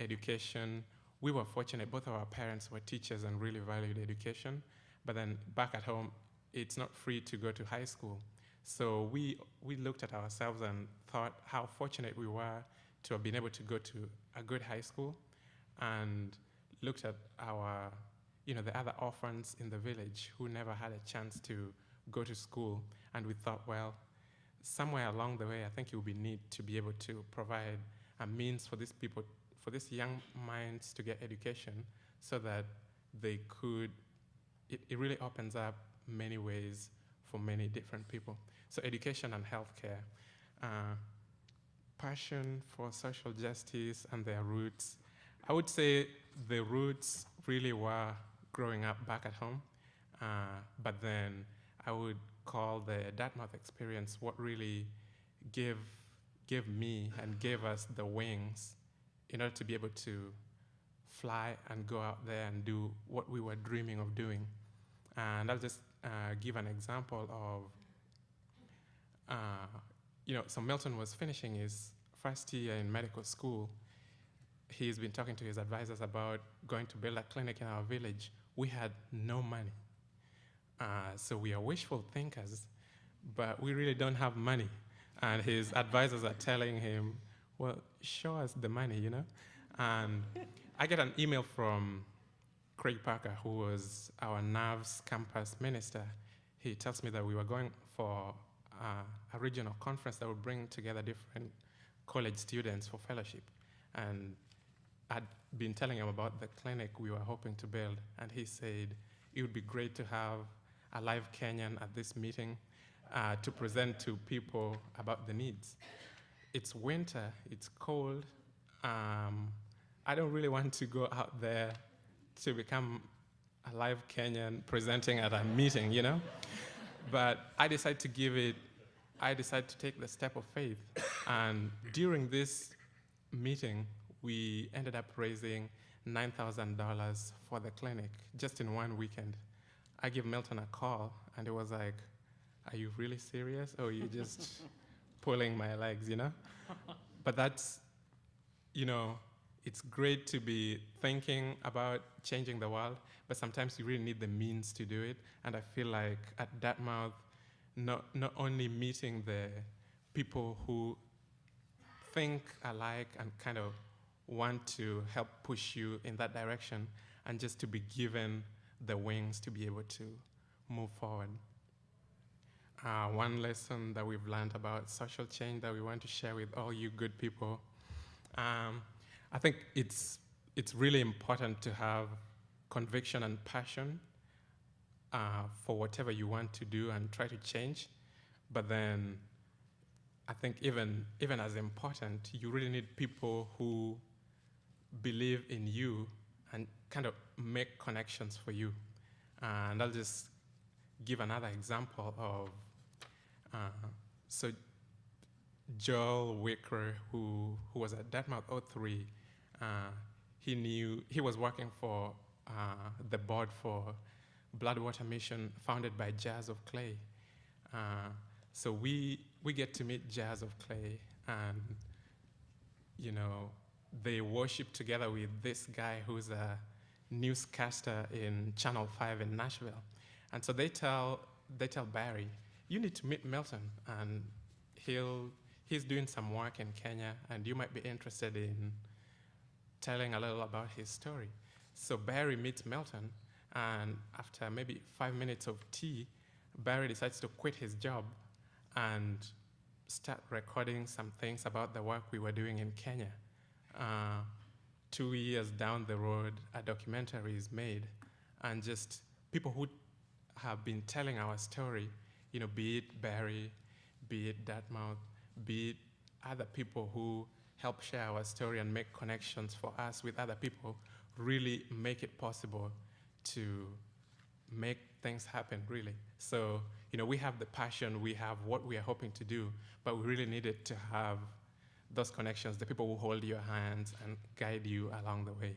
education, we were fortunate, both of our parents were teachers and really valued education. But then back at home, it's not free to go to high school. So we looked at ourselves and thought how fortunate we were to have been able to go to a good high school, and looked at our, the other orphans in the village who never had a chance to go to school. And we thought, well, somewhere along the way, I think it would be neat to be able to provide a means for these people, for these young minds to get education, so that they could, it really opens up many ways for many different people. So education and healthcare. Passion for social justice and their roots. I would say the roots really were growing up back at home, but then I would call the Dartmouth experience what really gave me and gave us the wings in order to be able to fly and go out there and do what we were dreaming of doing. And I'll just give an example of, so Milton was finishing his first year in medical school. He's been talking to his advisors about going to build a clinic in our village. We had no money. So we are wishful thinkers, but we really don't have money. And his advisors are telling him, well, show us the money, And I get an email from Craig Parker, who was our NAVS campus minister. He tells me that we were going for a regional conference that would bring together different college students for fellowship. And I'd been telling him about the clinic we were hoping to build, and he said it would be great to have a live Kenyan at this meeting to present to people about the needs. It's winter, it's cold. I don't really want to go out there to become a live Kenyan presenting at a meeting, But I decided to take the step of faith. And during this meeting, we ended up raising $9,000 for the clinic just in one weekend. I give Milton a call, and it was like, are you really serious? Or are you just pulling my legs, But that's, it's great to be thinking about changing the world, but sometimes you really need the means to do it. And I feel like at Dartmouth, not only meeting the people who think alike and kind of want to help push you in that direction, and just to be given the wings to be able to move forward. One lesson that we've learned about social change that we want to share with all you good people. I think it's really important to have conviction and passion for whatever you want to do and try to change. But then I think even as important, you really need people who believe in you and kind of make connections for you. And I'll just give another example of, so Joel Wicker, who was at Dartmouth 03, he was working for the board for Bloodwater Mission, founded by Jazz of Clay. So we get to meet Jazz of Clay, and they worship together with this guy who's a newscaster in Channel 5 in Nashville. And so they tell Barry, you need to meet Milton, and he's doing some work in Kenya, and you might be interested in telling a little about his story. So Barry meets Milton, and after maybe 5 minutes of tea, Barry decides to quit his job and start recording some things about the work we were doing in Kenya. 2 years down the road, a documentary is made, and just people who have been telling our story, be it Barry, be it Dartmouth, be it other people who help share our story and make connections for us with other people really make it possible to make things happen, really. So, we have the passion, we have what we are hoping to do, but we really needed to have those connections, the people who hold your hands and guide you along the way.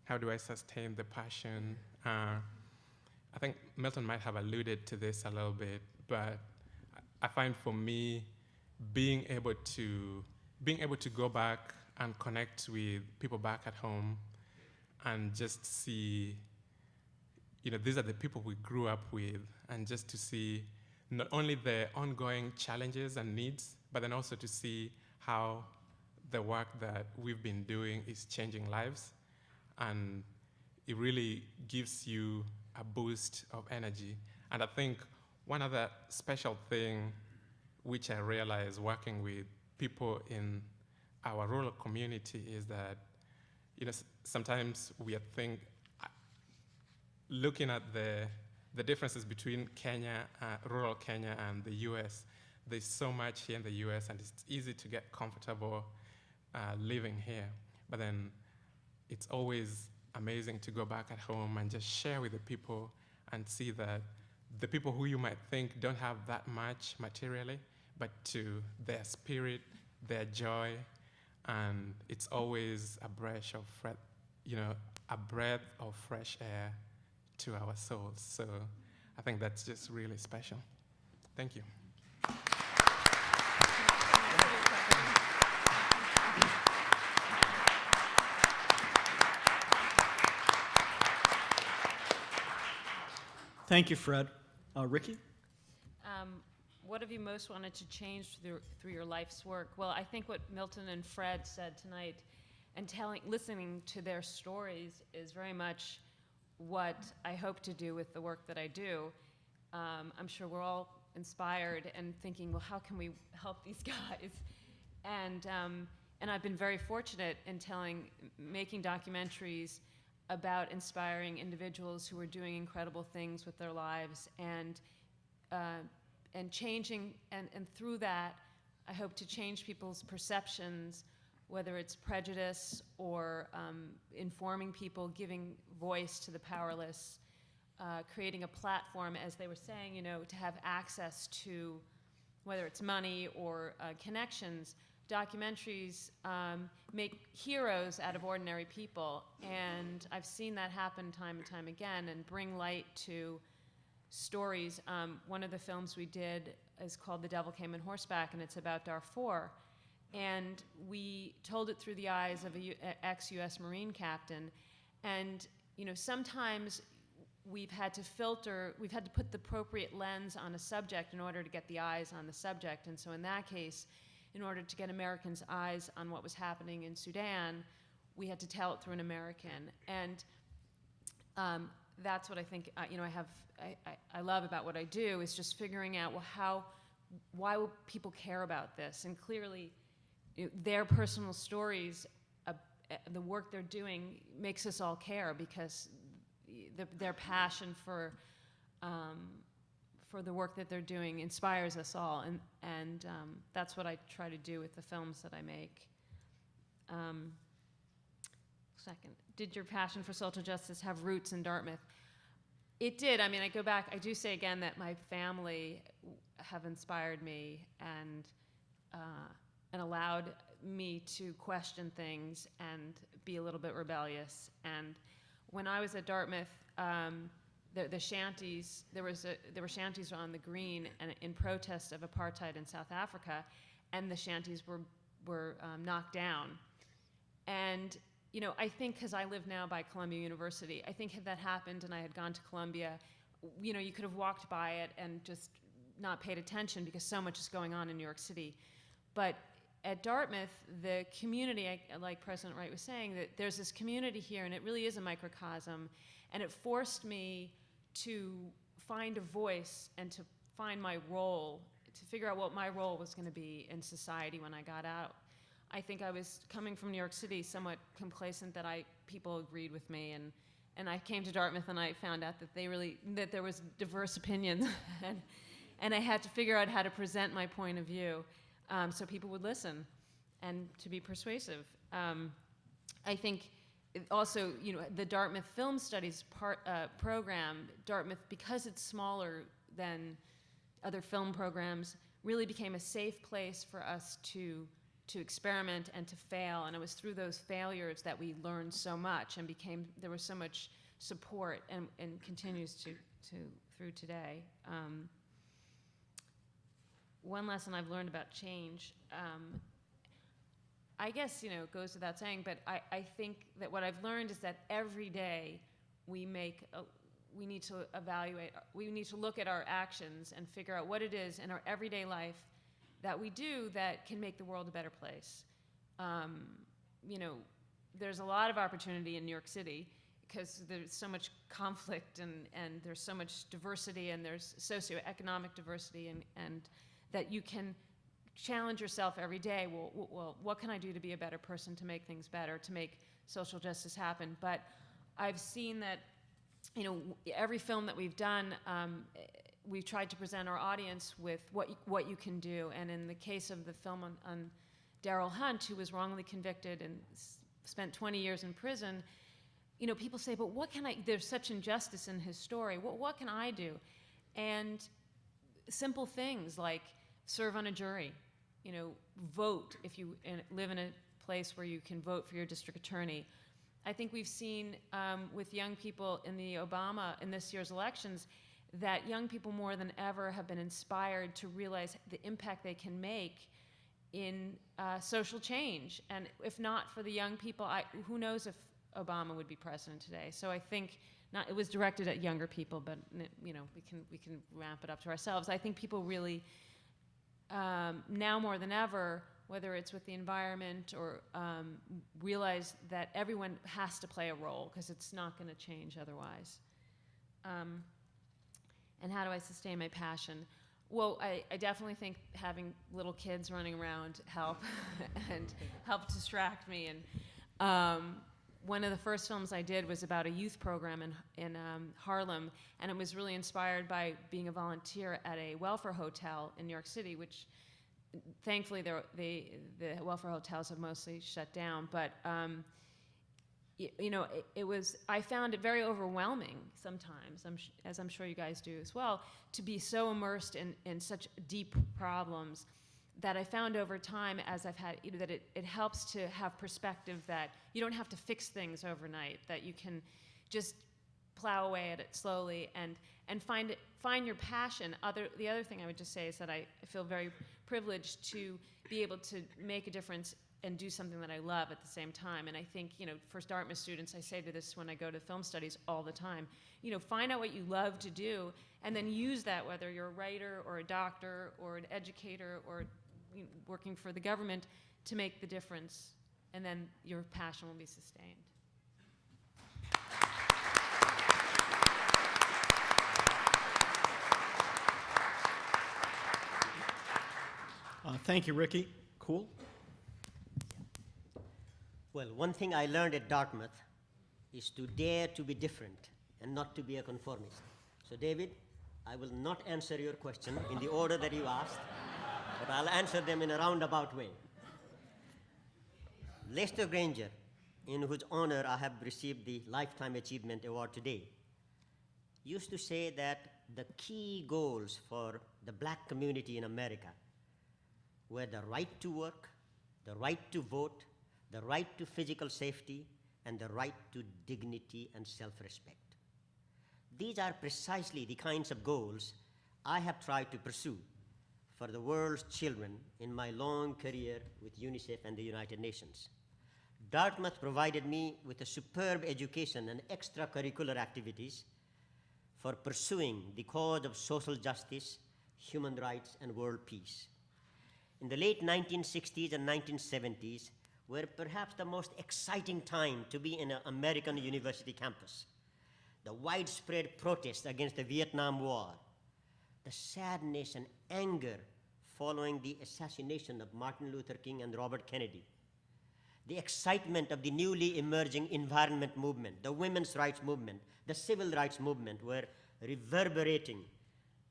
How do I sustain the passion? I think Milton might have alluded to this a little bit, but I find for me, being able to go back and connect with people back at home and just see, these are the people we grew up with, and just to see not only the ongoing challenges and needs, but then also to see how the work that we've been doing is changing lives. And it really gives you a boost of energy. And I think one other special thing which I realized working with people in our rural community is that, sometimes we think, looking at the differences between Kenya, rural Kenya and the US, there's so much here in the US, and it's easy to get comfortable living here. But then it's always amazing to go back at home and just share with the people and see that the people who you might think don't have that much materially, but to their spirit, their joy, and it's always a breath of fresh air to our souls. So I think that's just really special. Thank you. Thank you, Fred. Ricky? What have you most wanted to change through your life's work? Well, I think what Milton and Fred said tonight, and listening to their stories, is very much what I hope to do with the work that I do. I'm sure we're all inspired and thinking, well, how can we help these guys? And I've been very fortunate in making documentaries about inspiring individuals who are doing incredible things with their lives, and changing, and through that, I hope to change people's perceptions, whether it's prejudice or informing people, giving voice to the powerless, creating a platform, as they were saying, to have access to, whether it's money or connections. Documentaries make heroes out of ordinary people, and I've seen that happen time and time again, and bring light to stories. One of the films we did is called The Devil Came on Horseback, and it's about Darfur. And we told it through the eyes of an ex-US Marine captain. And sometimes we've had to put the appropriate lens on a subject in order to get the eyes on the subject. And so in that case, in order to get Americans' eyes on what was happening in Sudan, we had to tell it through an American. And that's what I think, I love about what I do, is just figuring out, well, why will people care about this? And clearly, their personal stories, the work they're doing, makes us all care, because their passion for the work that they're doing inspires us all, and that's what I try to do with the films that I make. Second, did your passion for social justice have roots in Dartmouth? It did. I mean, I go back, I do say again that my family have inspired me and allowed me to question things and be a little bit rebellious. And when I was at Dartmouth, the shanties, there were shanties on the green and in protest of apartheid in South Africa, and the shanties were knocked down. And I think, because I live now by Columbia University, I think had that happened and I had gone to Columbia, you could have walked by it and just not paid attention, because so much is going on in New York City. But at Dartmouth, the community, like President Wright was saying, that there's this community here, and it really is a microcosm, and it forced me to find a voice and to find my role, to figure out what my role was going to be in society when I got out. I think I was coming from New York City somewhat complacent that people agreed with me, and I came to Dartmouth and I found out that there was diverse opinions, and I had to figure out how to present my point of view so people would listen. and to be persuasive. I think also, the Dartmouth Film Studies program, Dartmouth, because it's smaller than other film programs, really became a safe place for us to experiment and to fail. And it was through those failures that we learned so much, and there was so much support, and continues to through today. One lesson I've learned about change, I guess, it goes without saying, but I think that what I've learned is that every day we need to evaluate, we need to look at our actions and figure out what it is in our everyday life that we do that can make the world a better place. There's a lot of opportunity in New York City because there's so much conflict, and there's so much diversity, and there's socioeconomic diversity, and that you can challenge yourself every day. Well, what can I do to be a better person, to make things better, to make social justice happen? But I've seen that, every film that we've done, we've tried to present our audience with what you can do. And in the case of the film on Daryl Hunt, who was wrongly convicted and spent 20 years in prison, people say, but what can I, there's such injustice in his story. What can I do? And simple things like serve on a jury, vote if you live in a place where you can vote for your district attorney. I think we've seen with young people in this year's elections, that young people more than ever have been inspired to realize the impact they can make in social change. And if not for the young people, who knows if Obama would be president today. So I think it was directed at younger people, but we can ramp it up to ourselves. I think people really now more than ever, whether it's with the environment or realize that everyone has to play a role, because it's not going to change otherwise. And how do I sustain my passion? Well, I definitely think having little kids running around help and help distract me. And one of the first films I did was about a youth program in Harlem, and it was really inspired by being a volunteer at a welfare hotel in New York City, which thankfully the welfare hotels have mostly shut down. But I found it very overwhelming sometimes, as I'm sure you guys do as well, to be so immersed in such deep problems, that I found over time, as I've had, that it helps to have perspective, that you don't have to fix things overnight, that you can just plow away at it slowly and find your passion. The other thing I would just say is that I feel very privileged to be able to make a difference and do something that I love at the same time. And I think, for Dartmouth students, I say to this when I go to film studies all the time, find out what you love to do, and then use that, whether you're a writer or a doctor or an educator or working for the government, to make the difference, and then your passion will be sustained. Thank you, Ricky. Cool. Well, one thing I learned at Dartmouth is to dare to be different and not to be a conformist. So, David, I will not answer your question in the order that you asked, but I'll answer them in a roundabout way. Lester Granger, in whose honor I have received the Lifetime Achievement Award today, used to say that the key goals for the black community in America were the right to work, the right to vote, the right to physical safety, and the right to dignity and self-respect. These are precisely the kinds of goals I have tried to pursue for the world's children in my long career with UNICEF and the United Nations. Dartmouth provided me with a superb education and extracurricular activities for pursuing the cause of social justice, human rights, and world peace. In the late 1960s and 1970s were perhaps the most exciting time to be in an American university campus. The widespread protests against the Vietnam War, the sadness and anger following the assassination of Martin Luther King and Robert Kennedy, the excitement of the newly emerging environment movement, the women's rights movement, the civil rights movement were reverberating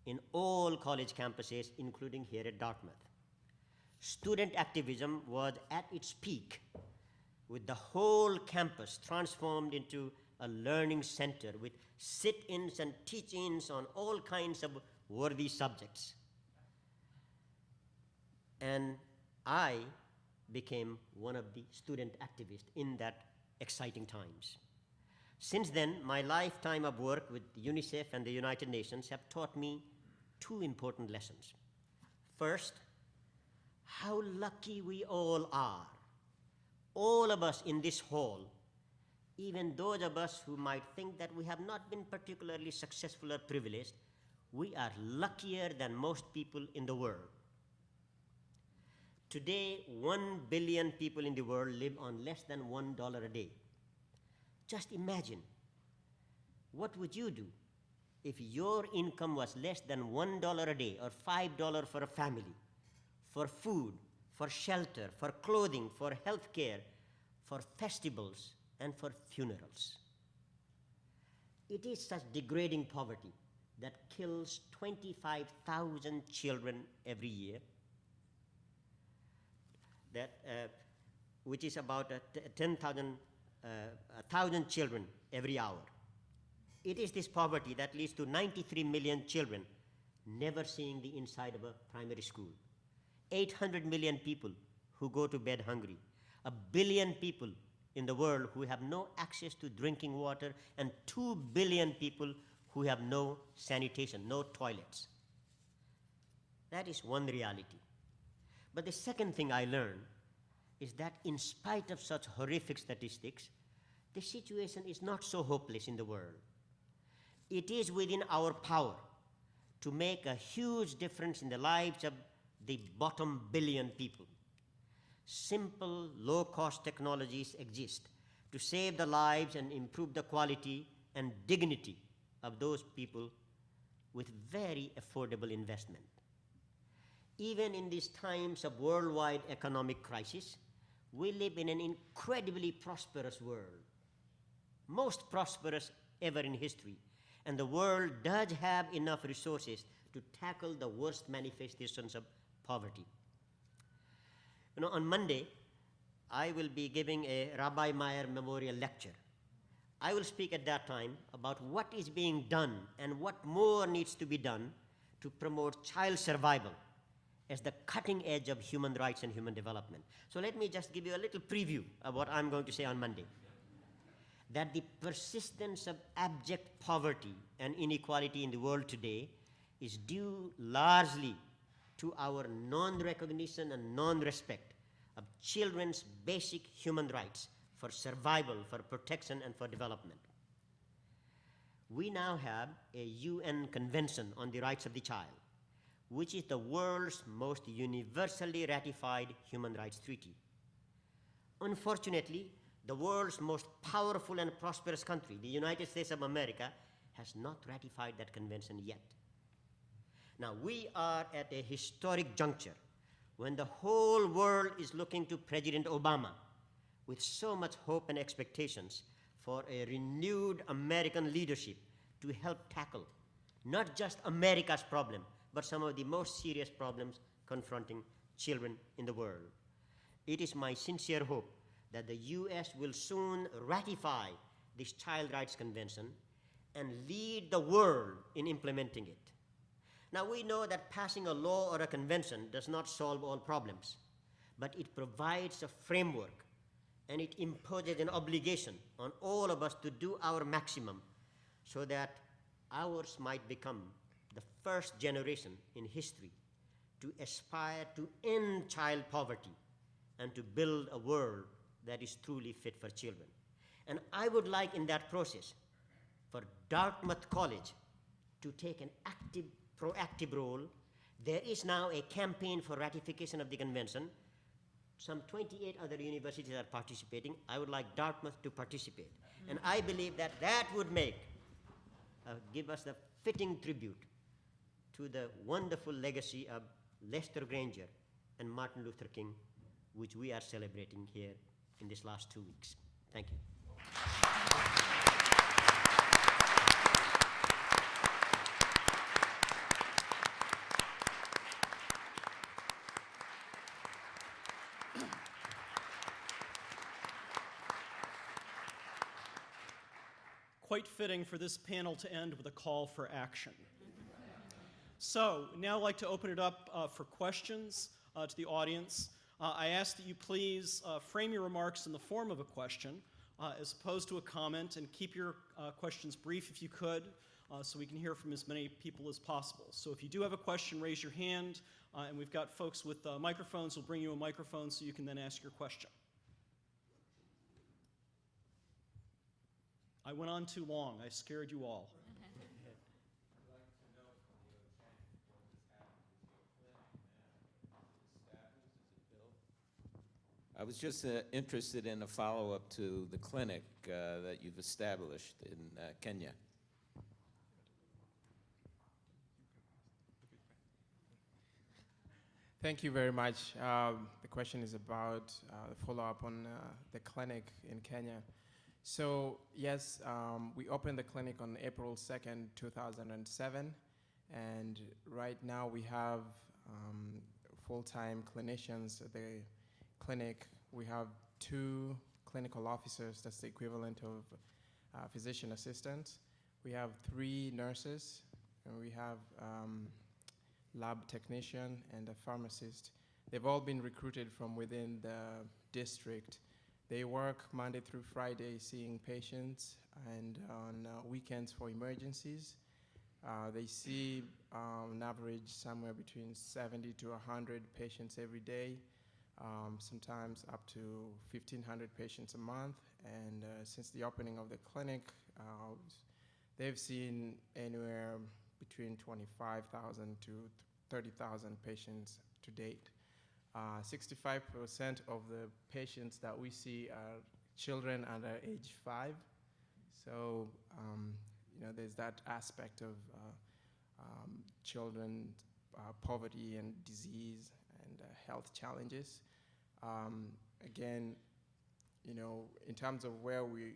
in all college campuses, including here at Dartmouth. student activism was at its peak, with the whole campus transformed into a learning center with sit-ins and teach-ins on all kinds of worthy subjects. And I became one of the student activists in that exciting times. Since then, my lifetime of work with UNICEF and the United Nations have taught me two important lessons. First, how lucky we all are. All of us in this hall, even those of us who might think that we have not been particularly successful or privileged, we are luckier than most people in the world. Today, 1 billion people in the world live on less than $1 a day. Just imagine, what would you do if your income was less than $1 a day or $5 for a family, for food, for shelter, for clothing, for health care, for festivals, and for funerals? It is such degrading poverty that kills 25,000 children every year, which is about 1,000 children every hour. It is this poverty that leads to 93 million children never seeing the inside of a primary school, 800 million people who go to bed hungry, 1 billion people in the world who have no access to drinking water, and 2 billion people who have no sanitation, no toilets. That is one reality. But the second thing I learned is that in spite of such horrific statistics, the situation is not so hopeless in the world. It is within our power to make a huge difference in the lives of the bottom billion people. Simple, low-cost technologies exist to save the lives and improve the quality and dignity of those people with very affordable investment. Even in these times of worldwide economic crisis, we live in an incredibly prosperous world, most prosperous ever in history, and the world does have enough resources to tackle the worst manifestations of poverty. You know, on Monday, I will be giving a Rabbi Meyer Memorial Lecture. I will speak at that time about what is being done and what more needs to be done to promote child survival as the cutting edge of human rights and human development. So let me just give you a little preview of what I'm going to say on Monday. That the persistence of abject poverty and inequality in the world today is due largely to our non-recognition and non-respect of children's basic human rights for survival, for protection, and for development. We now have a UN Convention on the Rights of the Child, which is the world's most universally ratified human rights treaty. Unfortunately, the world's most powerful and prosperous country, the United States of America, has not ratified that convention yet. Now, we are at a historic juncture when the whole world is looking to President Obama with so much hope and expectations for a renewed American leadership to help tackle not just America's problem, but some of the most serious problems confronting children in the world. It is my sincere hope that the US will soon ratify this Child Rights Convention and lead the world in implementing it. Now, we know that passing a law or a convention does not solve all problems, but it provides a framework and it imposes an obligation on all of us to do our maximum so that ours might become the first generation in history to aspire to end child poverty and to build a world that is truly fit for children. And I would like in that process for Dartmouth College to take an active, proactive role. There is now a campaign for ratification of the convention. Some 28 other universities are participating. I would like Dartmouth to participate. And I believe that that would give us the fitting tribute to the wonderful legacy of Lester Granger and Martin Luther King, which we are celebrating here in these last 2 weeks. Thank you. quite fitting for this panel to end with a call for action. So, now I'd like to open it up for questions to the audience. I ask that you please frame your remarks in the form of a question as opposed to a comment, and keep your questions brief if you could, so we can hear from as many people as possible. So if you do have a question, raise your hand, and we've got folks with microphones who'll bring you a microphone so you can then ask your question. I went on too long. I scared you all. I was just interested in a follow-up to the clinic that you've established in Kenya. Thank you very much. The question is about the follow-up on the clinic in Kenya. So yes, we opened the clinic on April 2nd, 2007, and right now we have full-time clinicians at the clinic. We have 2 clinical officers, that's the equivalent of physician assistants. We have 3 nurses, and we have lab technician and a pharmacist. They've all been recruited from within the district. They work Monday through Friday seeing patients, and on weekends for emergencies. They see on average somewhere between 70 to 100 patients every day, sometimes up to 1,500 patients a month. And since the opening of the clinic, they've seen anywhere between 25,000 to 30,000 patients to date. 65% of the patients that we see are children under age 5. So, there's that aspect of children, poverty and disease and health challenges. Again, in terms of where we're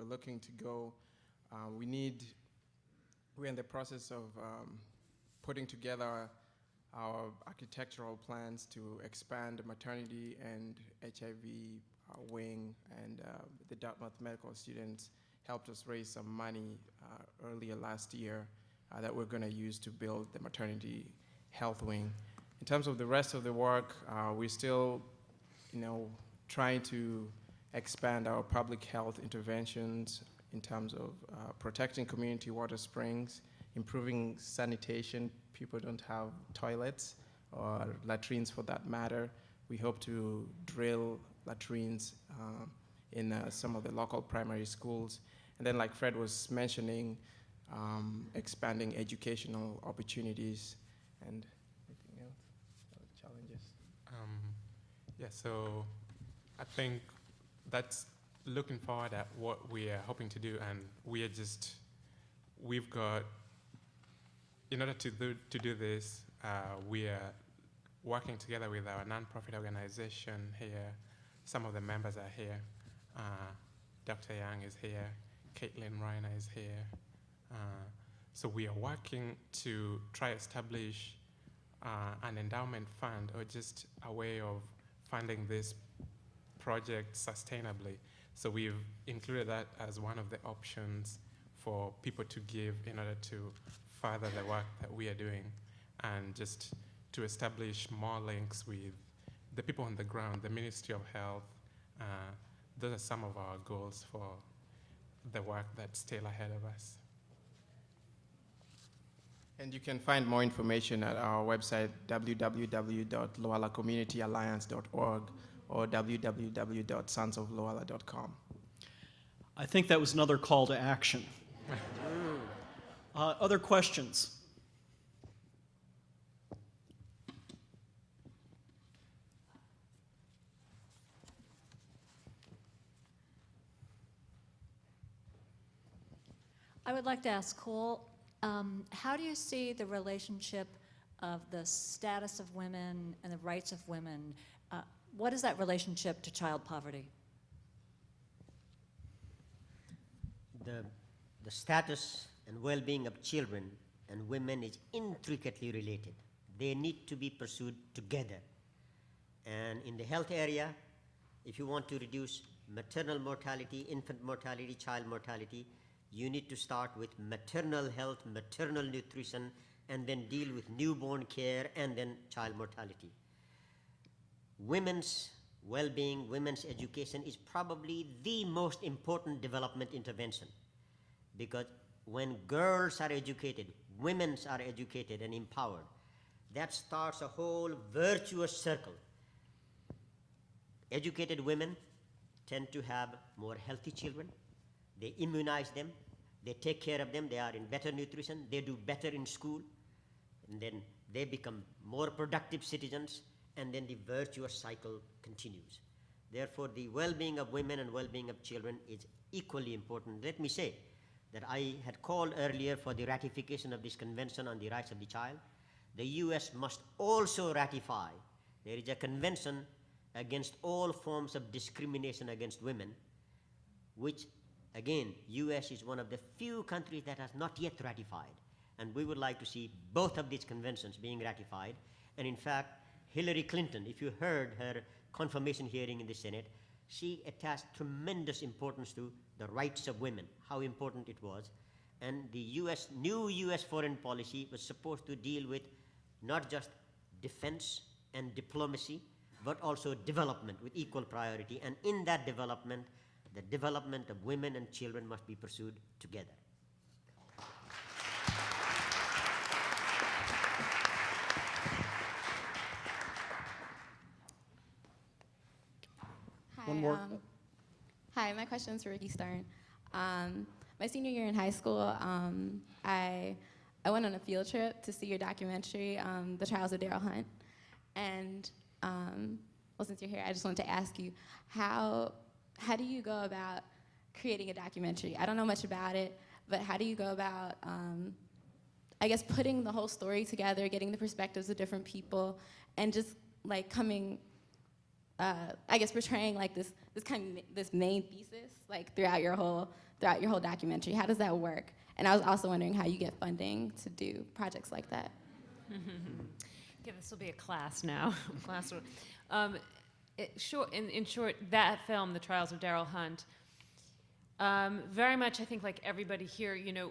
looking to go, we're in the process of putting together our architectural plans to expand the maternity and HIV wing, and the Dartmouth medical students helped us raise some money earlier last year that we're going to use to build the maternity health wing. In terms of the rest of the work, we're still, trying to expand our public health interventions in terms of protecting community water springs, improving sanitation. People don't have toilets or latrines for that matter. We hope to drill latrines in some of the local primary schools. And then, like Fred was mentioning, expanding educational opportunities and anything else, other challenges. Yeah, so I think that's looking forward at what we are hoping to do, and we've got, in order to do this, we are working together with our nonprofit organization here. Some of the members are here. Dr. Young is here. Caitlin Reiner is here. So we are working to try establish an endowment fund, or just a way of funding this project sustainably. So we've included that as one of the options for people to give in order to further the work that we are doing, and just to establish more links with the people on the ground, the Ministry of Health. Those are some of our goals for the work that's still ahead of us. And you can find more information at our website, www.loalacommunityalliance.org or www.sonsofloala.com. I think that was another call to action. Other questions? I would like to ask Cole, how do you see the relationship of the status of women and the rights of women? What is that relationship to child poverty? The status and well-being of children and women is intricately related. They need to be pursued together. And in the health area, if you want to reduce maternal mortality, infant mortality, child mortality, you need to start with maternal health, maternal nutrition, and then deal with newborn care and then child mortality. Women's well-being, women's education is probably the most important development intervention, because when girls are educated, women are educated and empowered, that starts a whole virtuous circle. Educated women tend to have more healthy children. They immunize them. They take care of them. They are in better nutrition. They do better in school. And then they become more productive citizens. And then the virtuous cycle continues. Therefore, the well-being of women and well-being of children is equally important. Let me say that I had called earlier for the ratification of this Convention on the Rights of the Child. The US must also ratify. There is a convention against all forms of discrimination against women, which, again, US is one of the few countries that has not yet ratified. And we would like to see both of these conventions being ratified. And in fact, Hillary Clinton, if you heard her confirmation hearing in the Senate, she attached tremendous importance to the rights of women, how important it was. And the new US foreign policy was supposed to deal with not just defense and diplomacy, but also development with equal priority. And in that development, the development of women and children must be pursued together. Hi, One more. Hi, my question is for Ricky Stern. My senior year in high school, I went on a field trip to see your documentary, The Trials of Daryl Hunt. And well, since you're here, I just wanted to ask you, how do you go about creating a documentary? I don't know much about it, but how do you go about, I guess, putting the whole story together, getting the perspectives of different people, and just like coming, I guess, portraying like this main thesis like throughout your whole documentary? How does that work? And I was also wondering how you get funding to do projects like that. Okay, this will be a class now. In short, that film, The Trials of Daryl Hunt, very much, I think, like everybody here, you know,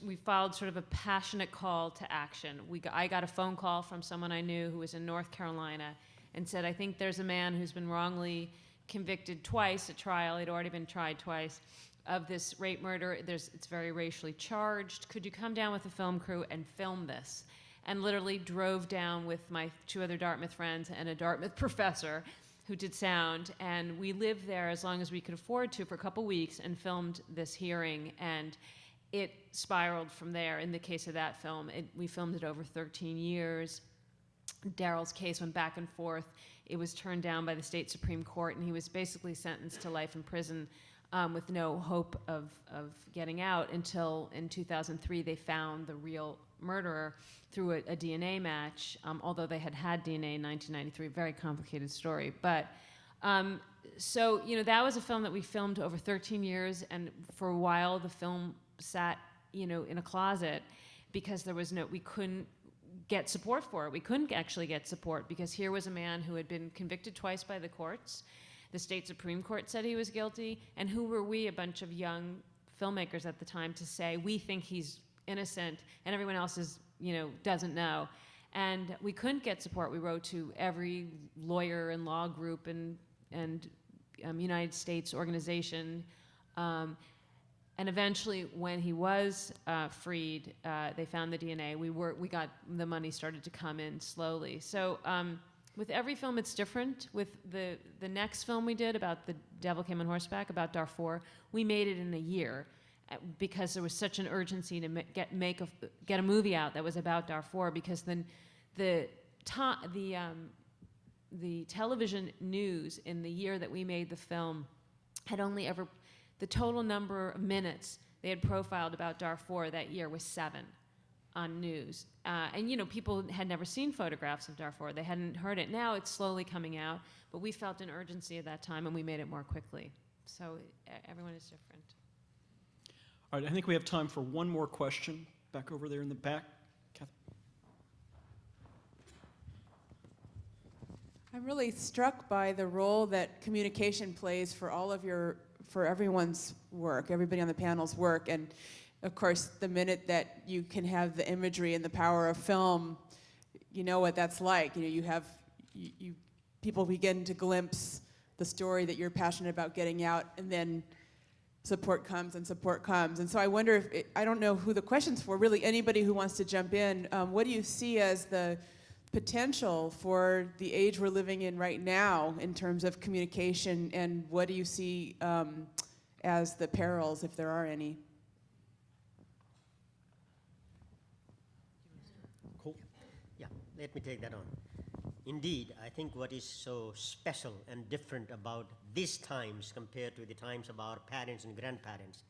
we followed sort of a passionate call to action. I got a phone call from someone I knew who was in North Carolina and said, I think there's a man who's been wrongly convicted twice at trial. He'd already been tried twice of this rape murder. It's very racially charged. Could you come down with a film crew and film this? And literally drove down with my 2 other Dartmouth friends and a Dartmouth professor who did sound, and we lived there as long as we could afford to for a couple weeks and filmed this hearing, and it spiraled from there. In the case of that film, we filmed it over 13 years. Daryl's case went back and forth. It was turned down by the state Supreme Court, and he was basically sentenced to life in prison with no hope of getting out until in 2003 they found the real murderer through a DNA match, although they had DNA in 1993. Very complicated story. But so, you know, that was a film that we filmed over 13 years, and for a while the film sat, you know, in a closet because we couldn't get support for it. We couldn't actually get support because here was a man who had been convicted twice by the courts. The state Supreme Court said he was guilty, and who were we, a bunch of young filmmakers at the time, to say we think he's innocent and everyone else is, you know, doesn't know. And we couldn't get support. We wrote to every lawyer and law group and United States organization. And eventually, when he was freed, they found the DNA. We got the money started to come in slowly. So with every film, it's different. With the next film we did about The Devil Came on Horseback, about Darfur, we made it in a year because there was such an urgency to get a movie out that was about Darfur, because then the television news in the year that we made the film had only ever, the total number of minutes they had profiled about Darfur that year was 7 on news. And, you know, people had never seen photographs of Darfur. They hadn't heard it. Now it's slowly coming out, but we felt an urgency at that time, and we made it more quickly. So everyone is different. All right, I think we have time for one more question. Back over there in the back. Catherine. I'm really struck by the role that communication plays for for everyone's work, everybody on the panel's work. And of course, the minute that you can have the imagery and the power of film, you know what that's like. People begin to glimpse the story that you're passionate about getting out, and then support comes and support comes. And so I wonder if, I don't know who the question's for, really anybody who wants to jump in, what do you see as the potential for the age we're living in right now in terms of communication, and what do you see as the perils, if there are any? Cool. Yeah, let me take that on. Indeed, I think what is so special and different about these times compared to the times of our parents and grandparents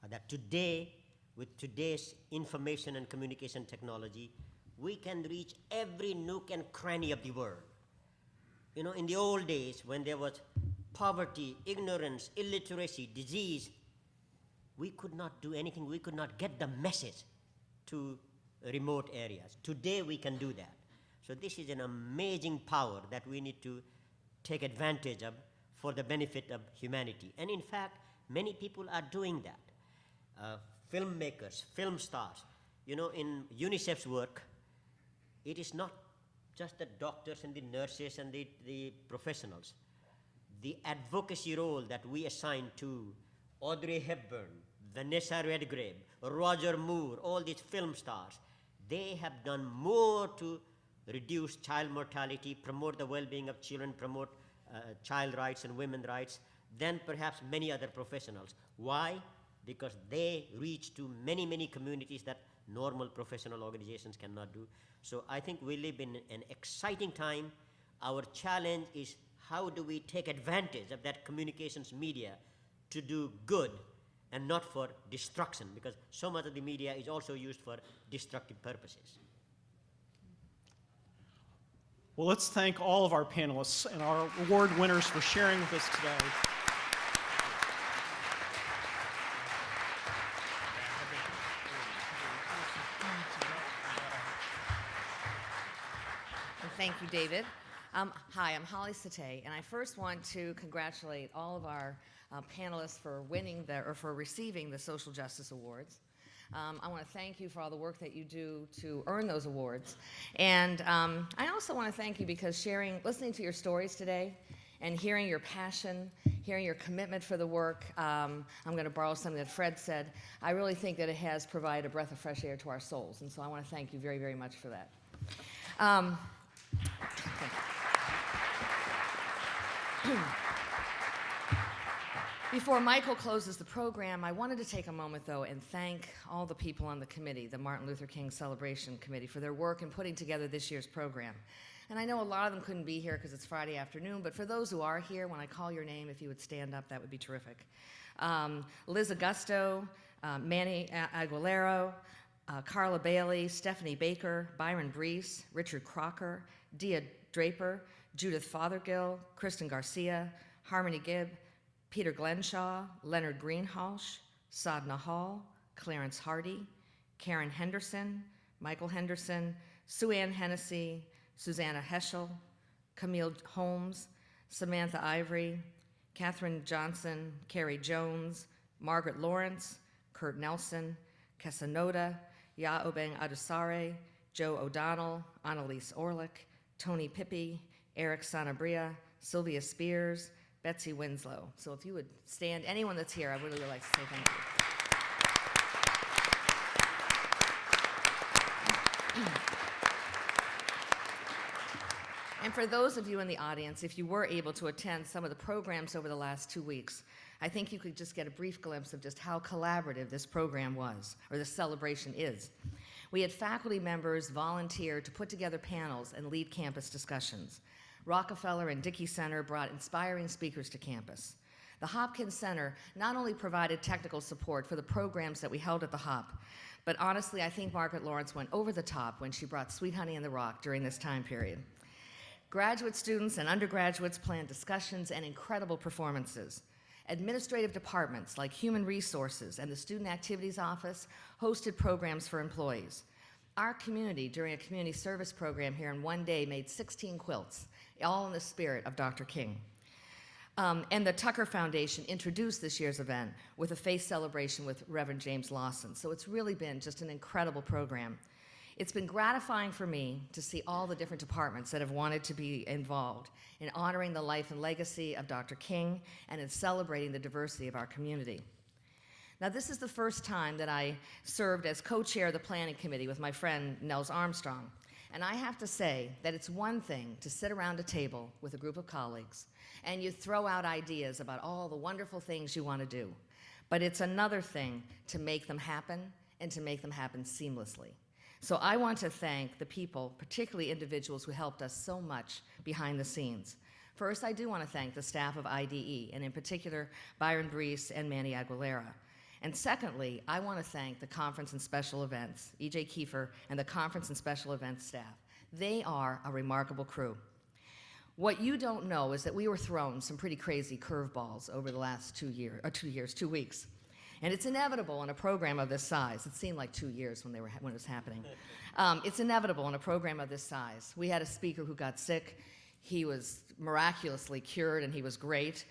are that today, with today's information and communication technology, we can reach every nook and cranny of the world. You know, in the old days, when there was poverty, ignorance, illiteracy, disease, we could not do anything. We could not get the message to remote areas. Today, we can do that. So this is an amazing power that we need to take advantage of for the benefit of humanity. And in fact, many people are doing that. Filmmakers, film stars. You know, in UNICEF's work, it is not just the doctors and the nurses and the professionals. The advocacy role that we assign to Audrey Hepburn, Vanessa Redgrave, Roger Moore, all these film stars, they have done more to reduce child mortality, promote the well-being of children, promote child rights and women's rights than perhaps many other professionals. Why? Because they reach to many, many communities that normal professional organizations cannot do. So I think we live in an exciting time. Our challenge is how do we take advantage of that communications media to do good and not for destruction, because so much of the media is also used for destructive purposes. Well, let's thank all of our panelists and our award winners for sharing with us today. Thank you, David. Hi, I'm Holly Satay, and I first want to congratulate all of our panelists for for receiving the Social Justice Awards. I want to thank you for all the work that you do to earn those awards. And I also want to thank you because listening to your stories today and hearing your passion, hearing your commitment for the work, I'm going to borrow something that Fred said, I really think that it has provided a breath of fresh air to our souls. And so I want to thank you very, very much for that. Before Michael closes the program, I wanted to take a moment, though, and thank all the people on the committee, the Martin Luther King Celebration Committee, for their work in putting together this year's program. And I know a lot of them couldn't be here because it's Friday afternoon, but for those who are here, when I call your name, if you would stand up, that would be terrific. Liz Augusto, Manny Aguilero, Carla Bailey, Stephanie Baker, Byron Brees, Richard Crocker, Dia Draper, Judith Fothergill, Kristen Garcia, Harmony Gibb, Peter Glenshaw, Leonard Greenhalgh, Sadna Hall, Clarence Hardy, Karen Henderson, Michael Henderson, Sue Ann Hennessy, Susanna Heschel, Camille Holmes, Samantha Ivory, Katherine Johnson, Carrie Jones, Margaret Lawrence, Kurt Nelson, Kesanoda, Ya Obeng Adusare, Joe O'Donnell, Annalise Orlick, Tony Pippi, Eric Sanabria, Sylvia Spears, Betsy Winslow. So if you would stand, anyone that's here, I would really like to say thank you. And for those of you in the audience, if you were able to attend some of the programs over the last 2 weeks, I think you could just get a brief glimpse of just how collaborative this program was, or this celebration is. We had faculty members volunteer to put together panels and lead campus discussions. Rockefeller and Dickey Center brought inspiring speakers to campus. The Hopkins Center not only provided technical support for the programs that we held at the Hop, but honestly, I think Margaret Lawrence went over the top when she brought Sweet Honey in the Rock during this time period. Graduate students and undergraduates planned discussions and incredible performances. Administrative departments like Human Resources and the Student Activities Office hosted programs for employees. Our community, during a community service program here in one day, made 16 quilts, all in the spirit of Dr. King. And the Tucker Foundation introduced this year's event with a faith celebration with Reverend James Lawson. So it's really been just an incredible program. It's been gratifying for me to see all the different departments that have wanted to be involved in honoring the life and legacy of Dr. King and in celebrating the diversity of our community. Now, this is the first time that I served as co-chair of the planning committee with my friend Nels Armstrong. And I have to say that it's one thing to sit around a table with a group of colleagues and you throw out ideas about all the wonderful things you want to do. But it's another thing to make them happen and to make them happen seamlessly. So I want to thank the people, particularly individuals who helped us so much behind the scenes. First, I do want to thank the staff of IDE, and in particular, Byron Brees and Manny Aguilera. And secondly, I want to thank the Conference and Special Events, E.J. Kiefer, and the Conference and Special Events staff. They are a remarkable crew. What you don't know is that we were thrown some pretty crazy curveballs over the last 2 weeks. And it's inevitable in a program of this size. It seemed like 2 years when it was happening. It's inevitable in a program of this size. We had a speaker who got sick. He was miraculously cured, and he was great.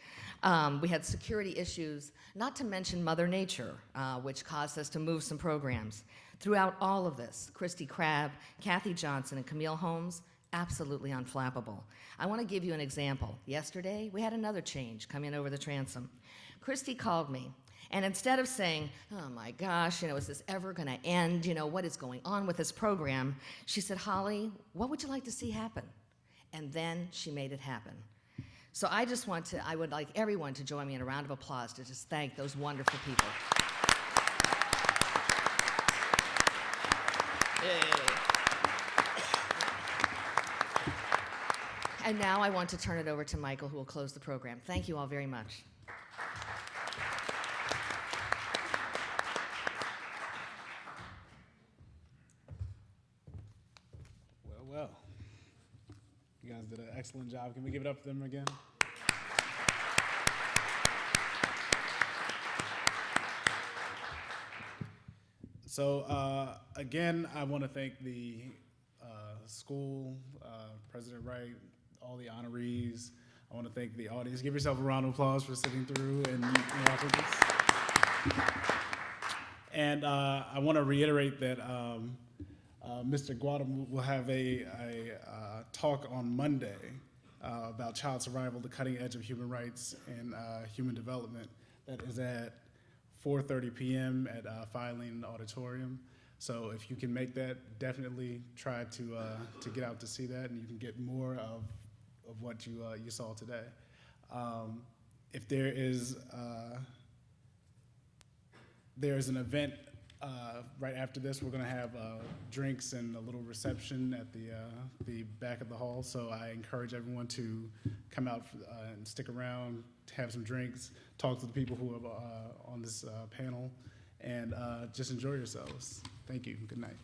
We had security issues, not to mention Mother Nature, which caused us to move some programs. Throughout all of this, Christy Crabb, Kathy Johnson, and Camille Holmes, absolutely unflappable. I want to give you an example. Yesterday, we had another change come in over the transom. Christy called me, and instead of saying, oh my gosh, is this ever going to end? What is going on with this program? She said, Holly, what would you like to see happen? And then she made it happen. So I would like everyone to join me in a round of applause to just thank those wonderful people. Yay. And now I want to turn it over to Michael, who will close the program. Thank you all very much. Well. You guys did an excellent job. Can we give it up for them again? So again, I want to thank the school, President Wright, all the honorees. I want to thank the audience. Give yourself a round of applause for sitting through and watching this. And I want to reiterate that Mr. Guadam will have a talk on Monday about child survival, the cutting edge of human rights and human development. That is at 4:30 p.m. at Filene Auditorium. So if you can make that, definitely try to get out to see that, and you can get more of what you saw today. If there is an event right after this, we're going to have drinks and a little reception at the back of the hall. So I encourage everyone to come out and stick around, have some drinks, talk to the people who are on this panel, and just enjoy yourselves. Thank you. Good night.